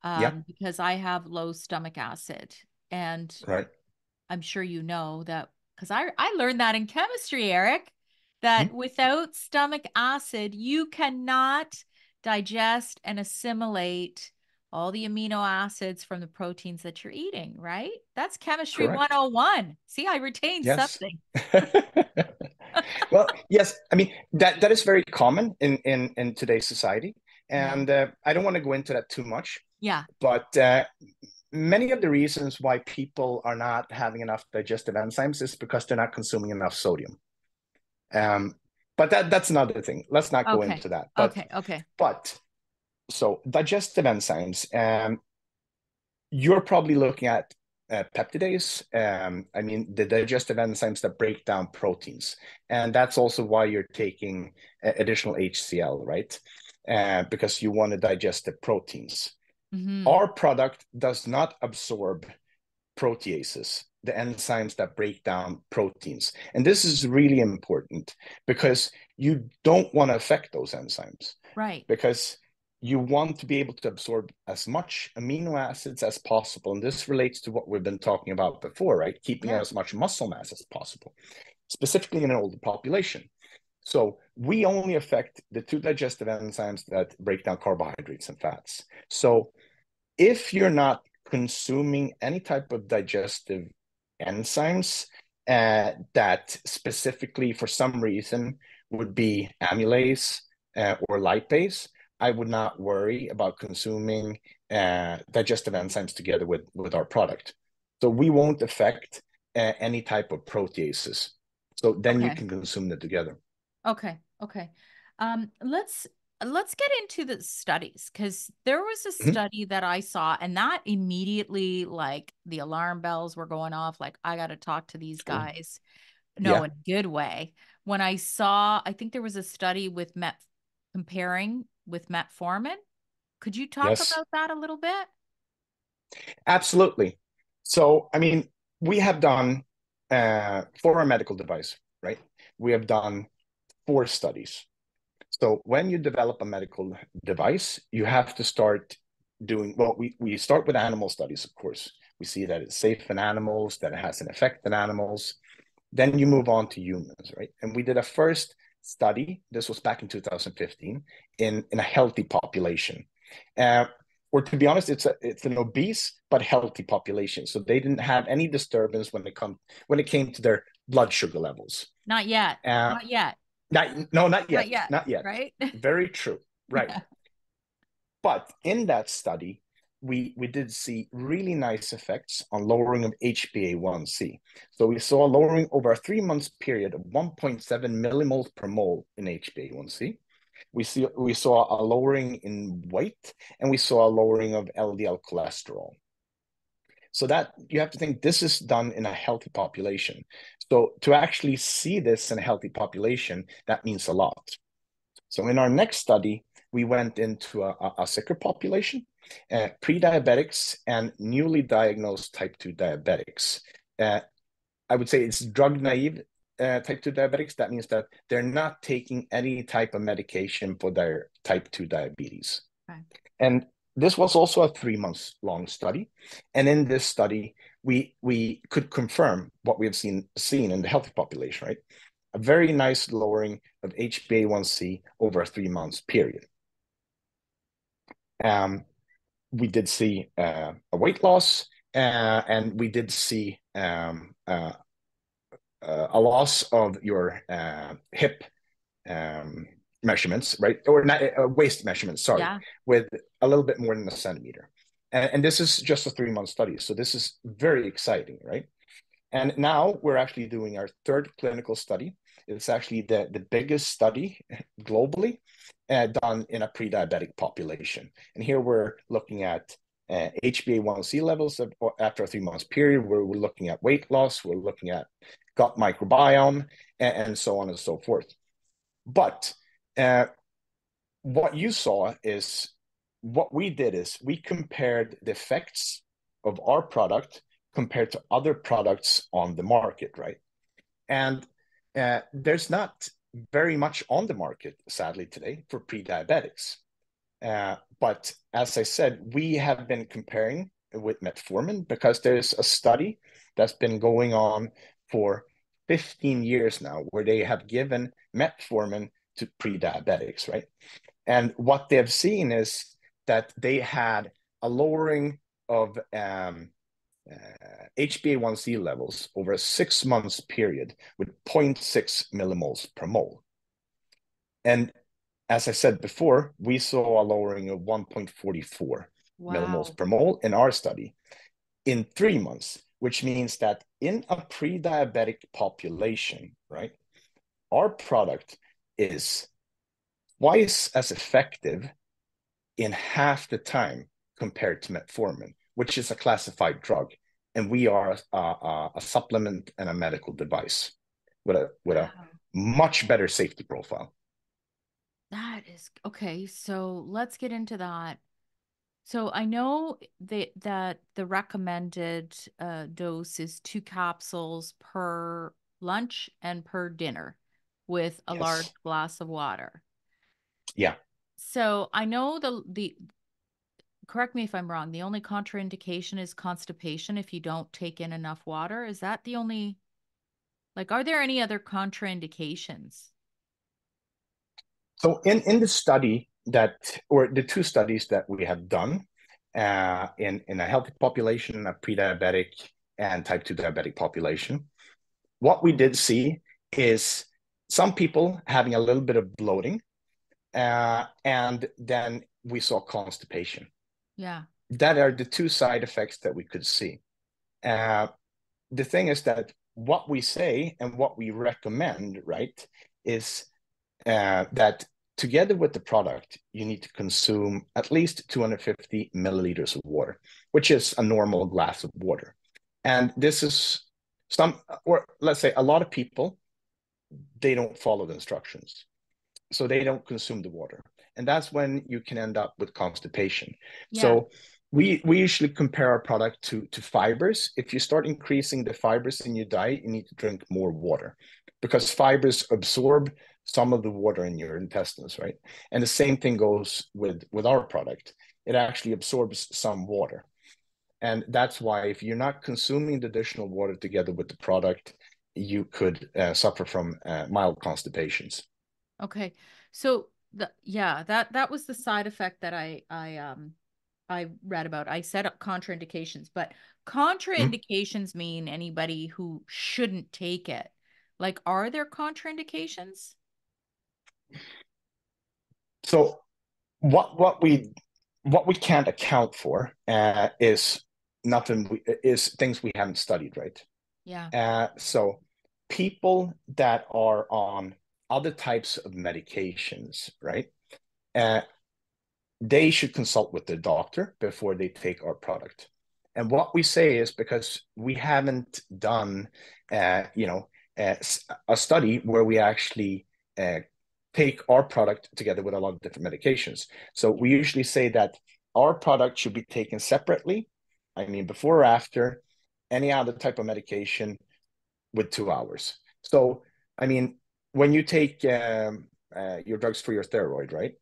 Yeah, because I have low stomach acid. And right. I'm sure you know that because I learned that in chemistry, Eric, that Mhm. without stomach acid, you cannot digest and assimilate all the amino acids from the proteins that you're eating, right? That's chemistry Correct. 101. See, I retained Yes. something. Well, yes. I mean that is very common in today's society, Yeah. and I don't want to go into that too much. Yeah. But many of the reasons why people are not having enough digestive enzymes is because they're not consuming enough sodium. Um, but that's another thing. Let's not go Okay. into that. Okay. Okay. But so digestive enzymes, you're probably looking at peptidase. I mean, the digestive enzymes that break down proteins, and that's also why you're taking additional HCl, right? Because you want to digest the proteins. Hmm. Our product does not absorb proteases, the enzymes that break down proteins. And this is really important because you don't want to affect those enzymes Right. because you want to be able to absorb as much amino acids as possible. And this relates to what we've been talking about before, right? Keeping Yeah. as much muscle mass as possible, specifically in an older population. So we only affect the two digestive enzymes that break down carbohydrates and fats. So if you're not consuming any type of digestive enzymes that specifically for some reason would be amylase or lipase, I would not worry about consuming digestive enzymes together with our product. So we won't affect any type of proteases. So then you Okay. can consume them together. Okay. Okay. Let's get into the studies because there was a Mhm. study that I saw and that immediately like the alarm bells were going off like I got to talk to these Sure. guys. No, Yeah. in a good way. When I saw, I think there was a study with met comparing with metformin. Could you talk Yes. about that a little bit? Absolutely. So, I mean, we have done for our medical device, right? We have done 4 studies. So, when you develop a medical device, you have to start doing, well, we start with animal studies, of course. We see that it's safe in animals, that it has an effect in animals. Then you move on to humans, right? And we did a first study, this was back in 2015, in a healthy population. Uh, or to be honest, it's an obese but healthy population. So they didn't have any disturbance when it came to their blood sugar levels. Not yet. Uh, Not yet. no, not Not yet, yet. not yet. Right? Very true, right? Yeah. But in that study, we did see really nice effects on lowering of HbA1c. So we saw a lowering over a 3 months period of 1.7 millimoles per mole in HbA1c. We saw a lowering in weight, and we saw a lowering of LDL cholesterol. So that you have to think this is done in a healthy population. So to actually see this in a healthy population, that means a lot. So in our next study, we went into a sicker population, pre-diabetics and newly diagnosed type 2 diabetics. Uh, I would say it's drug naive type 2 diabetics. That means that they're not taking any type of medication for their type 2 diabetes. Okay. And this was also a 3 months long study. And in this study, we could confirm what we have seen in the healthy population, right? A very nice lowering of HbA1c over a 3 months period. Um, we did see a weight loss, and we did see a loss of your hip measurements, right? Or not waist measurements, sorry, Yeah. with a little bit more than a centimeter. And this is just a 3 month study. So this is very exciting, right? And now we're actually doing our third clinical study. It's actually the biggest study globally done in a pre-diabetic population. And here we're looking at HbA1c levels after a 3 months period, where we're looking at weight loss, we're looking at gut microbiome, and so on and so forth. But uh, what you saw is what we did is we compared the effects of our product compared to other products on the market, right? And there's not very much on the market, sadly, today for pre-diabetics. But as I said, we have been comparing with metformin because there's a study that's been going on for 15 years now where they have given metformin to pre-diabetics, right? And what they've seen is that they had a lowering of HbA1c levels over a 6 months period with 0.6 millimoles per mole. And as I said before, we saw a lowering of 1.44 millimoles per mole in our study in 3 months, which means that in a pre-diabetic population, right, our product is twice as effective in half the time compared to metformin, which is a classified drug. And we are a supplement and a medical device with a much better safety profile. That is okay. So let's get into that. So I know that the recommended dose is 2 capsules per lunch and per dinner with a large Yes. glass of water. Yeah. So I know the correct me if I'm wrong, the only contraindication is constipation if you don't take in enough water. Is that the only, like, are there any other contraindications? So in the study that, or the two studies that we have done in a healthy population, a pre-diabetic and type 2 diabetic population, what we did see is some people having a little bit of bloating, and then we saw constipation. Yeah. That are the two side effects that we could see. The thing is that what we say and what we recommend, right, is that together with the product, you need to consume at least 250 milliliters of water, which is a normal glass of water. And this is some, or let's say a lot of people, they don't follow the instructions. So they don't consume the water. And that's when you can end up with constipation. Yeah. So we usually compare our product to fibers. If you start increasing the fibers in your diet, you need to drink more water because fibers absorb some of the water in your intestines, right? And the same thing goes with our product. It actually absorbs some water. And that's why if you're not consuming the additional water together with the product, you could suffer from mild constipations. Okay. So that was the side effect that I read about. I set up contraindications, but Mm. contraindications mean anybody who shouldn't take it. Like, are there contraindications? So what we can't account for is things we haven't studied, right? Yeah. So people that are on other types of medications, right? Uh, they should consult with their doctor before they take our product. And what we say is because we haven't done, you know, a study where we actually uh, take our product together with a lot of different medications. So we usually say that our product should be taken separately. I mean, before or after any other type of medication with 2 hours. So, I mean, when you take your drugs for your thyroid, right?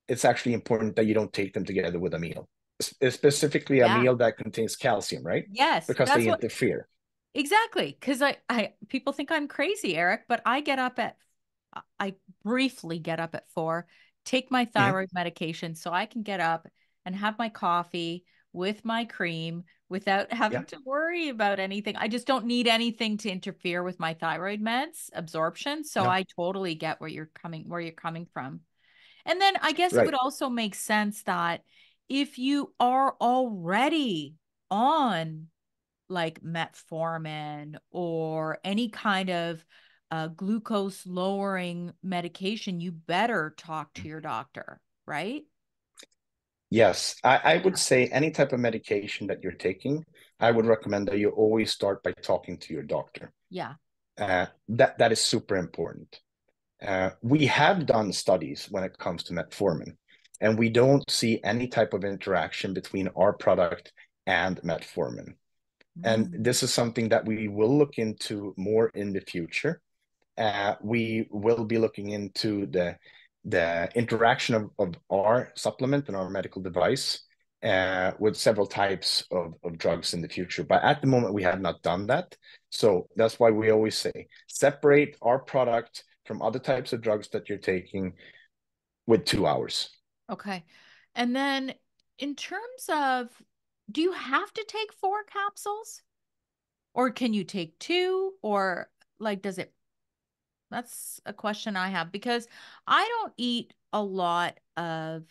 It's actually important that you don't take them together with a meal, specifically a Yeah. meal that contains calcium, right? Yes, Because that's they what interfere. exactly. Because I people think I'm crazy, Eric, but I briefly get up at 4, take my Mhm. thyroid medication so I can get up and have my coffee with my cream without Yeah, having to worry about anything. I just don't need anything to interfere with my thyroid meds absorption. So yeah, I totally get where you're coming from. And then I guess it would right. also make sense that if you are already on like metformin or any kind of glucose lowering medication, you better talk to your doctor, right? Yes, I would Yeah. say any type of medication that you're taking, I would recommend that you always start by talking to your doctor. Yeah. That is super important. We have done studies when it comes to metformin, and we don't see any type of interaction between our product and metformin. And Mm. this is something that we will look into more in the future. We will be looking into the interaction of our supplement and our medical device with several types of drugs in the future. But at the moment, we have not done that. So that's why we always say separate our product from other types of drugs that you're taking with 2 hours. Okay. And then in terms of, do you have to take 4 capsules or can you take two or like, does it? That's a question I have because I don't eat a lot of,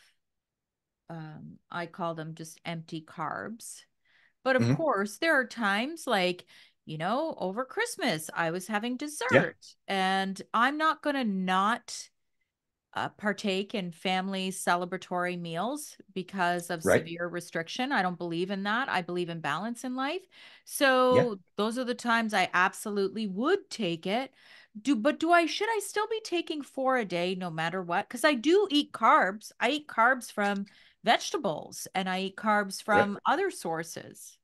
I call them just empty carbs. But of Mhm. course, there are times like, over Christmas, I was having Yeah, dessert and I'm not going to not partake in family celebratory meals because of right. severe restriction. I don't believe in that. I believe in balance in life. Yeah, So those are the times I absolutely would take it. Should I still be taking 4 a day no matter what? Because I do eat carbs. I eat carbs from vegetables and I eat carbs right. from other sources.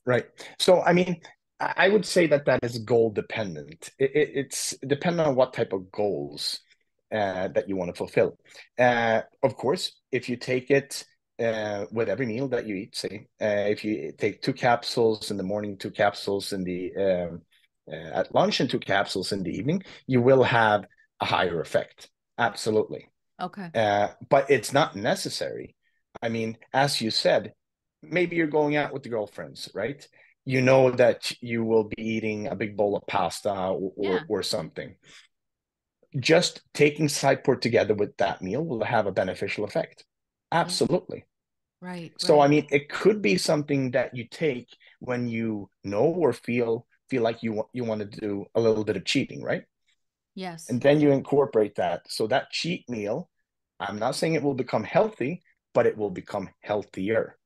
Right. So, I mean, I would say that that is goal dependent. It's dependent on what type of goals that you want to fulfill. Of course, if you take it with every meal that you eat, say, if you take 2 capsules in the morning, 2 capsules in the at lunch, and 2 capsules in the evening, you will have a higher effect. Absolutely. Okay. But it's not necessary. I mean, as you said, maybe you're going out with the girlfriends, right? You know that you will be eating a big bowl of pasta Yeah. or something. Just taking Cyport together with that meal will have a beneficial effect. Yeah. Absolutely. Right. So, I Right. mean, it could be something that you take when you know or feel like you want to do a little bit of cheating, right? Yes. And then you incorporate that. So that cheat meal, I'm not saying it will become healthy, but it will become healthier.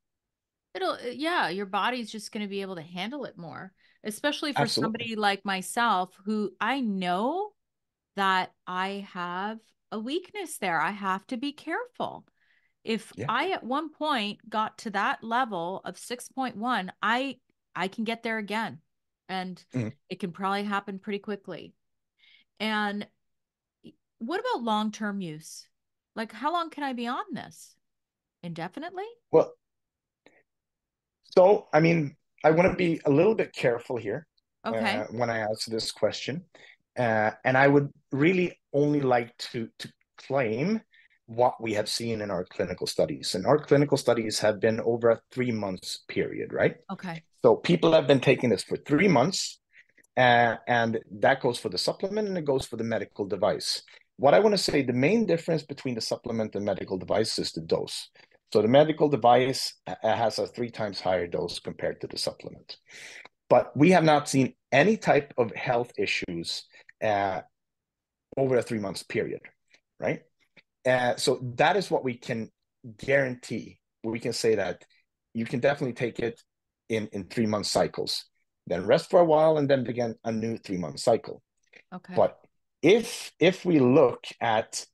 Yeah, your body's just going to be able to handle it more, especially for Absolutely. somebody like myself who I know that I have a weakness there. I have to be careful. If Yeah. I at one point got to that level of 6.1, I can get there again. And Mhm. it can probably happen pretty quickly. And what about long-term use? Like how long can I be on this? Indefinitely? Well, so I mean, I want to be a little bit careful here Okay. when I answer this question, and I would really only like to claim what we have seen in our clinical studies. And our clinical studies have been over a 3 months period, right? Okay. So people have been taking this for 3 months. And that goes for the supplement and it goes for the medical device. What I want to say, the main difference between the supplement and medical device is the dose. So the medical device has a 3 times higher dose compared to the supplement. But we have not seen any type of health issues uh, over a 3 months period, right? So that is what we can guarantee. We can say that you can definitely take it in 3 month cycles, then rest for a while, and then begin a new 3 month cycle. Okay. But if we look at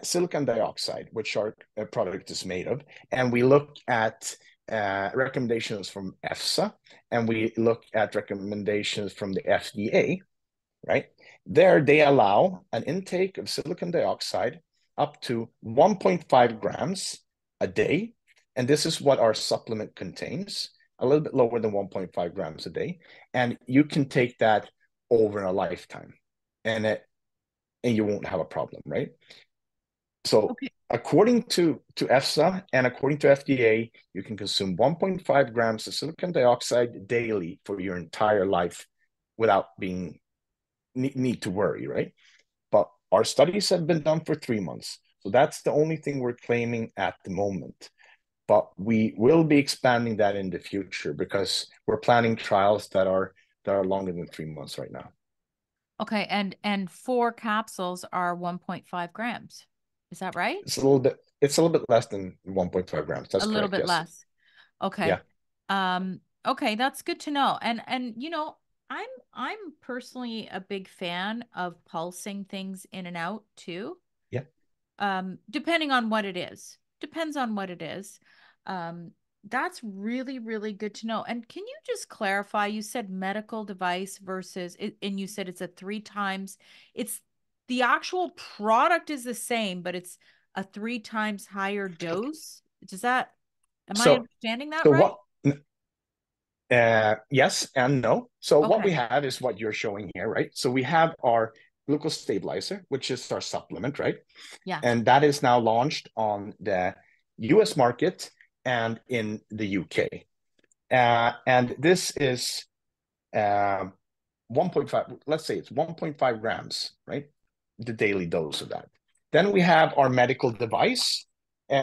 silicon dioxide, which our product is made of, and we look at recommendations from EFSA, and we look at recommendations from the FDA, right? There, they allow an intake of silicon dioxide up to 1.5 grams a day. And this is what our supplement contains, a little bit lower than 1.5 grams a day. And you can take that over a lifetime and you won't have a problem, right? So Okay. according to EFSA and according to FDA, you can consume 1.5 grams of silicon dioxide daily for your entire life without being need to worry, right? But our studies have been done for 3 months. So that's the only thing we're claiming at the moment. But we will be expanding that in the future because we're planning trials that are longer than 3 months right now. Okay, and 4 capsules are 1.5 grams. Is that right? It's a little bit less than 1.5 grams. A That's little correct, bit yes. less. Okay. Yeah, Okay, that's good to know. And I'm personally a big fan of pulsing things in and out too. yeah. Depending on what it is. Depends on what it is. That's really, really good to know. And can you just clarify? You said medical device versus, and you said it's a three times, it's the actual product is the same, but it's a three times higher dose. Does that, am I So, understanding that so right? what? Yes and no. So what we Okay. have is what you're showing here, right? So we have our glucose stabilizer, which is our supplement, right? Yes. And that is now launched on the US market and in the UK. And this is uh, 1.5, let's say it's 1.5 grams, right? The daily dose of that. Then we have our medical device,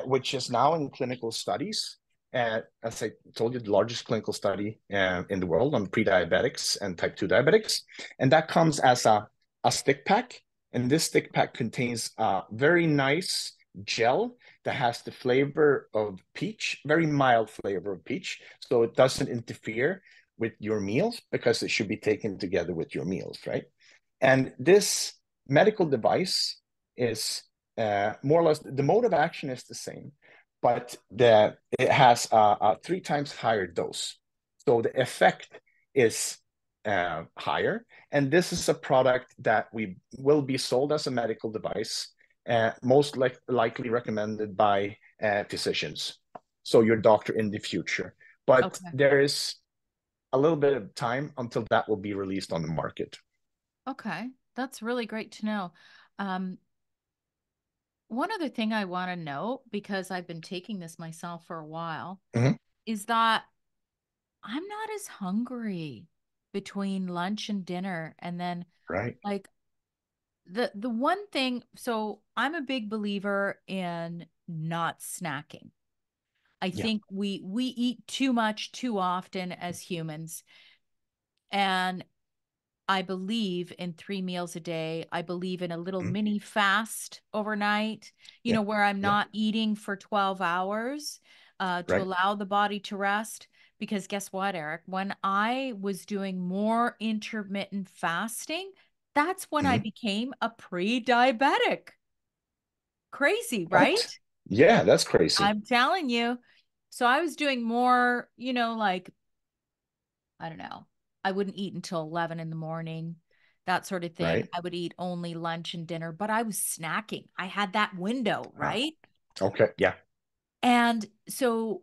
which is now in clinical studies. As I told you, the largest clinical study in the world on pre-diabetics and type 2 diabetics. And that comes as a stick pack. And this stick pack contains a very nice gel that has the flavor of peach, very mild flavor of peach. So it doesn't interfere with your meals because it should be taken together with your meals, right? And this medical device is more or less the mode of action is the same, but it has a three times higher dose. So the effect is higher. And this is a product that we will be sold as a medical device, most likely recommended by physicians. So your doctor in the future. But Okay. there is a little bit of time until that will be released on the market. Okay. That's really great to know. Um, One other thing I want to know, because I've been taking this myself for a while, Mhm. is that I'm not as hungry between lunch and dinner. And then Right. like the one thing, so I'm a big believer in not snacking. I Yeah. think we eat too much too often as humans. And I believe in 3 meals a day. I believe in a little Mhm. mini fast overnight, Yeah. where I'm Yeah. not eating for 12 hours to Right. allow the body to rest. Because guess what, Eric? When I was doing more intermittent fasting, that's when I Mhm. became a pre-diabetic. Crazy, What? right? Yeah, that's crazy. I'm telling you. So I was doing more, like I don't know. I wouldn't eat until 11 in the morning, that sort of thing. Right. I would eat only lunch and dinner, but I was snacking. I had that window, Wow. right? Okay. Yeah. And so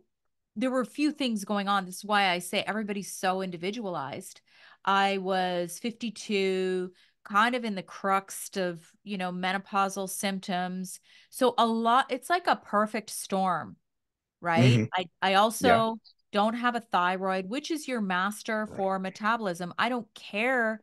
there were a few things going on. This is why I say everybody's so individualized. I was 52, kind of in the crux of, menopausal symptoms. So a lot, it's like a perfect storm, right? Hmm. I Yeah. also don't have a thyroid, which is your master Right. for metabolism. I don't care,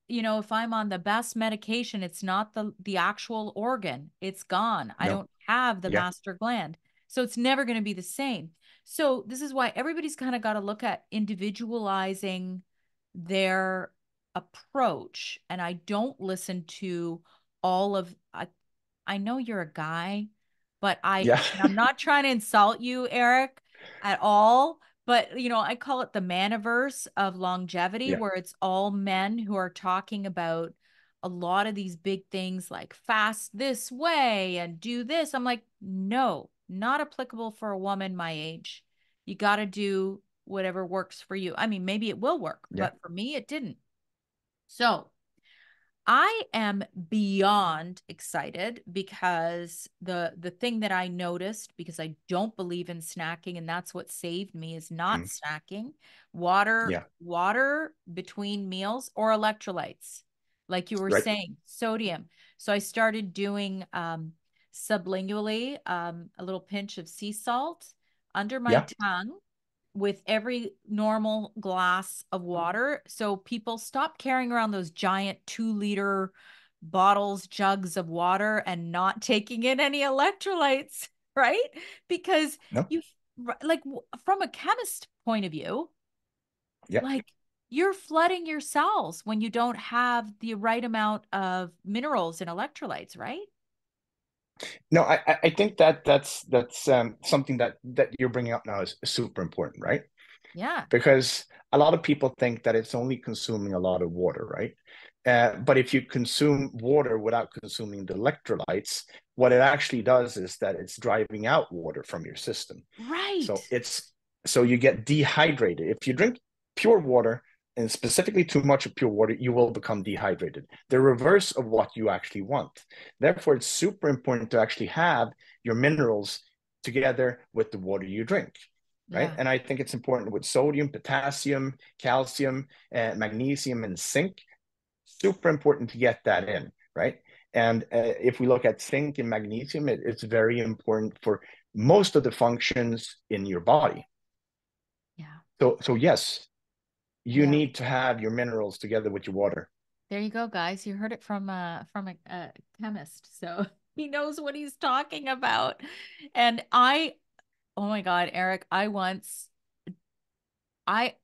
if I'm on the best medication, it's not the actual organ. It's gone. I No. don't have the Yeah. master gland. So it's never going to be the same. So this is why everybody's kind of got to look at individualizing their approach. And I don't listen to all of I know you're a guy, but Yeah. and I'm not trying to insult you, Eric, at all. But, I call it the maniverse of longevity, Yeah. where it's all men who are talking about a lot of these big things like fast this way and do this. I'm like, no, not applicable for a woman my age. You got to do whatever works for you. I mean, maybe it will work, Yeah. but for me, it didn't. So, I am beyond excited because the thing that I noticed, because I don't believe in snacking, and that's what saved me, is not Mm. snacking. Water, Yeah. water between meals, or electrolytes, like you were Right. saying, sodium. So I started doing sublingually, a little pinch of sea salt under my Yeah. tongue with every normal glass of water. So people stop carrying around those giant 2 liter bottles, jugs of water, and not taking in any electrolytes, right? Because No. you, like, from a chemist point of view, Yeah. like, you're flooding your cells when you don't have the right amount of minerals and electrolytes, right? No, I think that that's something that you're bringing up now is super important, right? Yeah. Because a lot of people think that it's only consuming a lot of water, right? But if you consume water without consuming the electrolytes, what it actually does is that it's driving out water from your system. So Right. you get dehydrated. If you drink pure water, and specifically too much of pure water, you will become dehydrated. The reverse of what you actually want. Therefore, it's super important to actually have your minerals together with the water you drink. Right. Yeah. And I think it's important with sodium, potassium, calcium, magnesium, and zinc. Super important to get that in, right? And if we look at zinc and magnesium, it's very important for most of the functions in your body. Yeah. So yes, you Yeah. need to have your minerals together with your water. There you go, guys. You heard it from a chemist, so he knows what he's talking about. And oh my God, Eric, I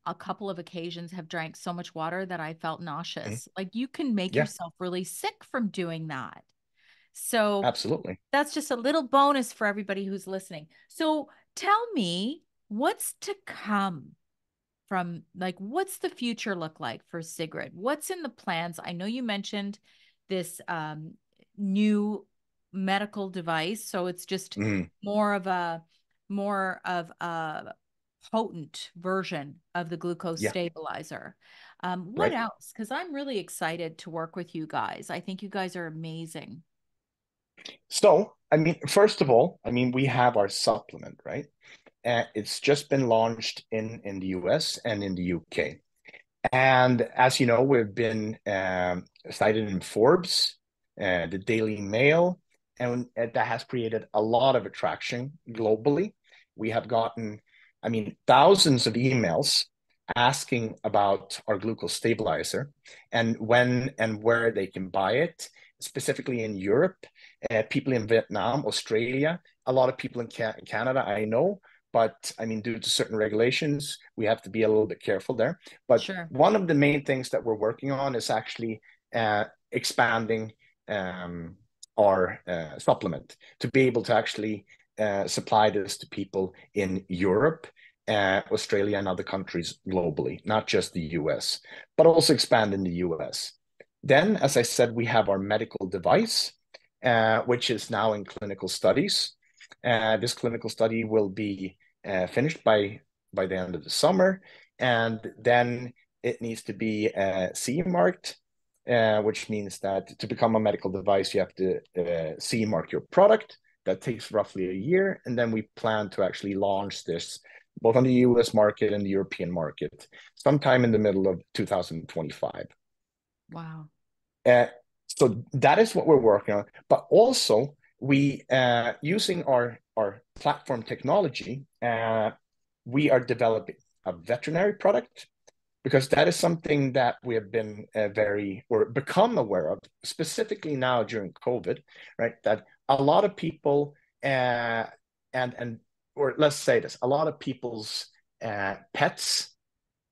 a couple of occasions have drank so much water that I felt Mhm. nauseous. Like you can make Yeah, yourself really sick from doing that. So absolutely. that's just a little bonus for everybody who's listening. So tell me what's to come from, like, what's the future look like for Sigrid? What's in the plans? I know you mentioned this new medical device, so it's just Mhm. more of a potent version of the glucose Yeah, stabilizer. What right. else? Because I'm really excited to work with you guys. I think you guys are amazing. So, I mean, first of all, I mean, we have our supplement, right? It's just been launched in the US and in the UK. And as you know, we've been cited in Forbes, the Daily Mail, and that has created a lot of attraction globally. We have gotten, I mean, thousands of emails asking about our glucose stabilizer and when and where they can buy it, specifically in Europe, people in Vietnam, Australia, a lot of people in Canada, I know. But I mean, due to certain regulations, we have to be a little bit careful there. But Sure. one of the main things that we're working on is actually expanding our supplement to be able to actually supply this to people in Europe, Australia, and other countries globally, not just the US, but also expand in the US. Then, as I said, we have our medical device, which is now in clinical studies. This clinical study will be finished by the end of the summer, and then it needs to be CE marked, which means that to become a medical device, you have to CE mark your product. That takes roughly a year, and then we plan to actually launch this both on the US market and the European market sometime in the middle of 2025. Wow. Uh, so that is what we're working on. But also, we using our platform technology, we are developing a veterinary product because that is something that we have been very or become aware of, specifically now during COVID, right? That a lot of people and or let's say this, a lot of people's pets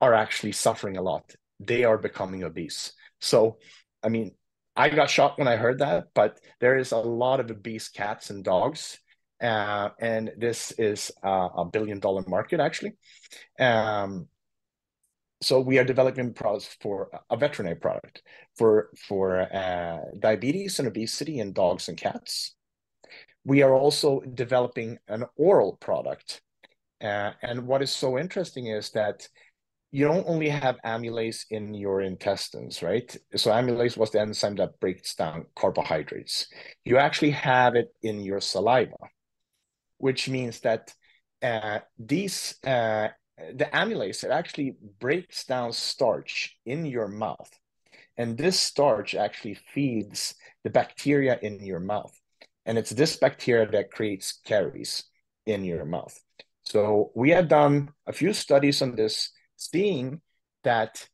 are actually suffering a lot. They are becoming obese. So, I mean, I got shocked when I heard that, but there is a lot of obese cats and dogs. And this is $1 billion market, actually. Um, so we are developing products for a veterinary product for diabetes and obesity in dogs and cats. We are also developing an oral product. And what is so interesting is that you don't only have amylase in your intestines, right? So amylase was the enzyme that breaks down carbohydrates. You actually have it in your saliva, which means that the amylase, it actually breaks down starch in your mouth. And this starch actually feeds the bacteria in your mouth. And it's this bacteria that creates caries in your mouth. So we have done a few studies on this, seeing that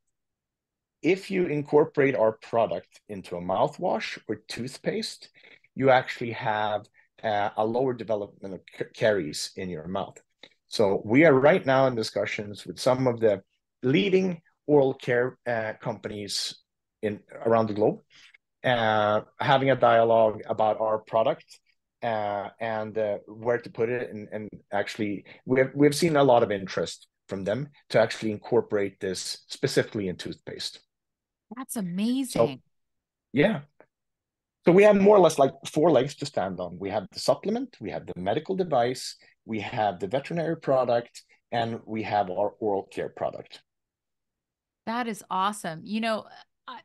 if you incorporate our product into a mouthwash or toothpaste, you actually have a lower development of caries in your mouth. So we are right now in discussions with some of the leading oral care companies around the globe, having a dialogue about our product and where to put it. And actually, we've seen a lot of interest from them to actually incorporate this specifically in toothpaste. That's So amazing. yeah. So we have more or less like four legs to stand on. We have the supplement, we have the medical device, we have the veterinary product, and we have our oral care product. That is awesome.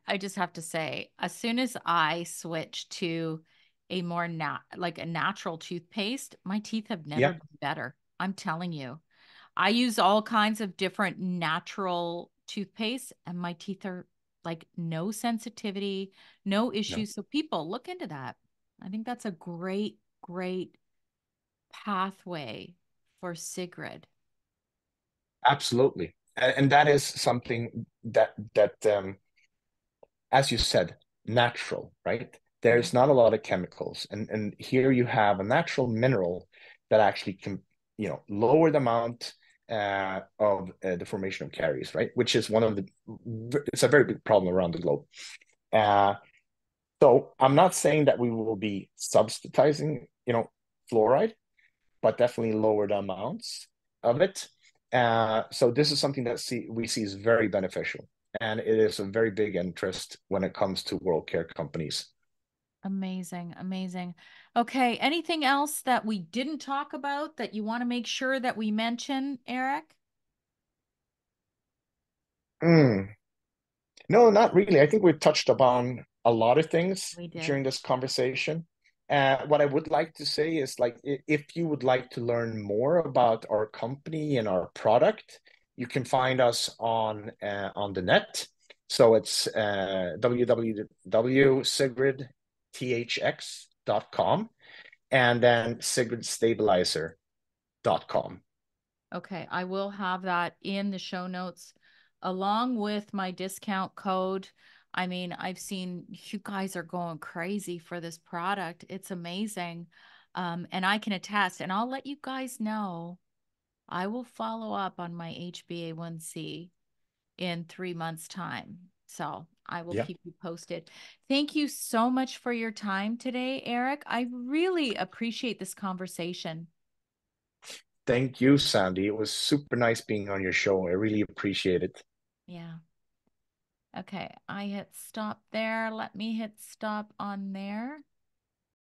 I just have to say, as soon as I switch to a more like a natural toothpaste, my teeth have never Yeah, been better. I'm telling you. I use all kinds of different natural toothpaste, and my teeth are like no sensitivity, no no, issues. So people look into that. I think that's a great, great pathway for Sigrid. absolutely. And that is something that as you said, natural, right? Mhm. There's not a lot of chemicals. And here you have a natural mineral that actually can, lower the amount of the formation of caries, right? Which is it's a very big problem around the globe. Uh, so I'm not saying that we will be subsidizing, fluoride, but definitely lower the amounts of it. So this is something that we see is very beneficial, and it is a very big interest when it comes to world care companies. Amazing, amazing. Okay, anything else that we didn't talk about that you want to make sure that we mention, Eric? Mm. No, not really. I think we've touched upon a lot of things We did. during this conversation. What I would like to say is like if you would like to learn more about our company and our product, you can find us on the net. So it's www.sigridthx.com and then sigridstabilizer.com. Okay, I will have that in the show notes along with my discount code. I mean, I've seen you guys are going crazy for this product. It's amazing. And I can attest, and I'll let you guys know. I will follow up on my HbA1c in 3 months' time. So I will Yeah. keep you posted. Thank you so much for your time today, Eric. I really appreciate this conversation. Thank you, Sandy. It was super nice being on your show. I really appreciate it. Yeah. Okay. I hit stop there. Let me hit stop on there.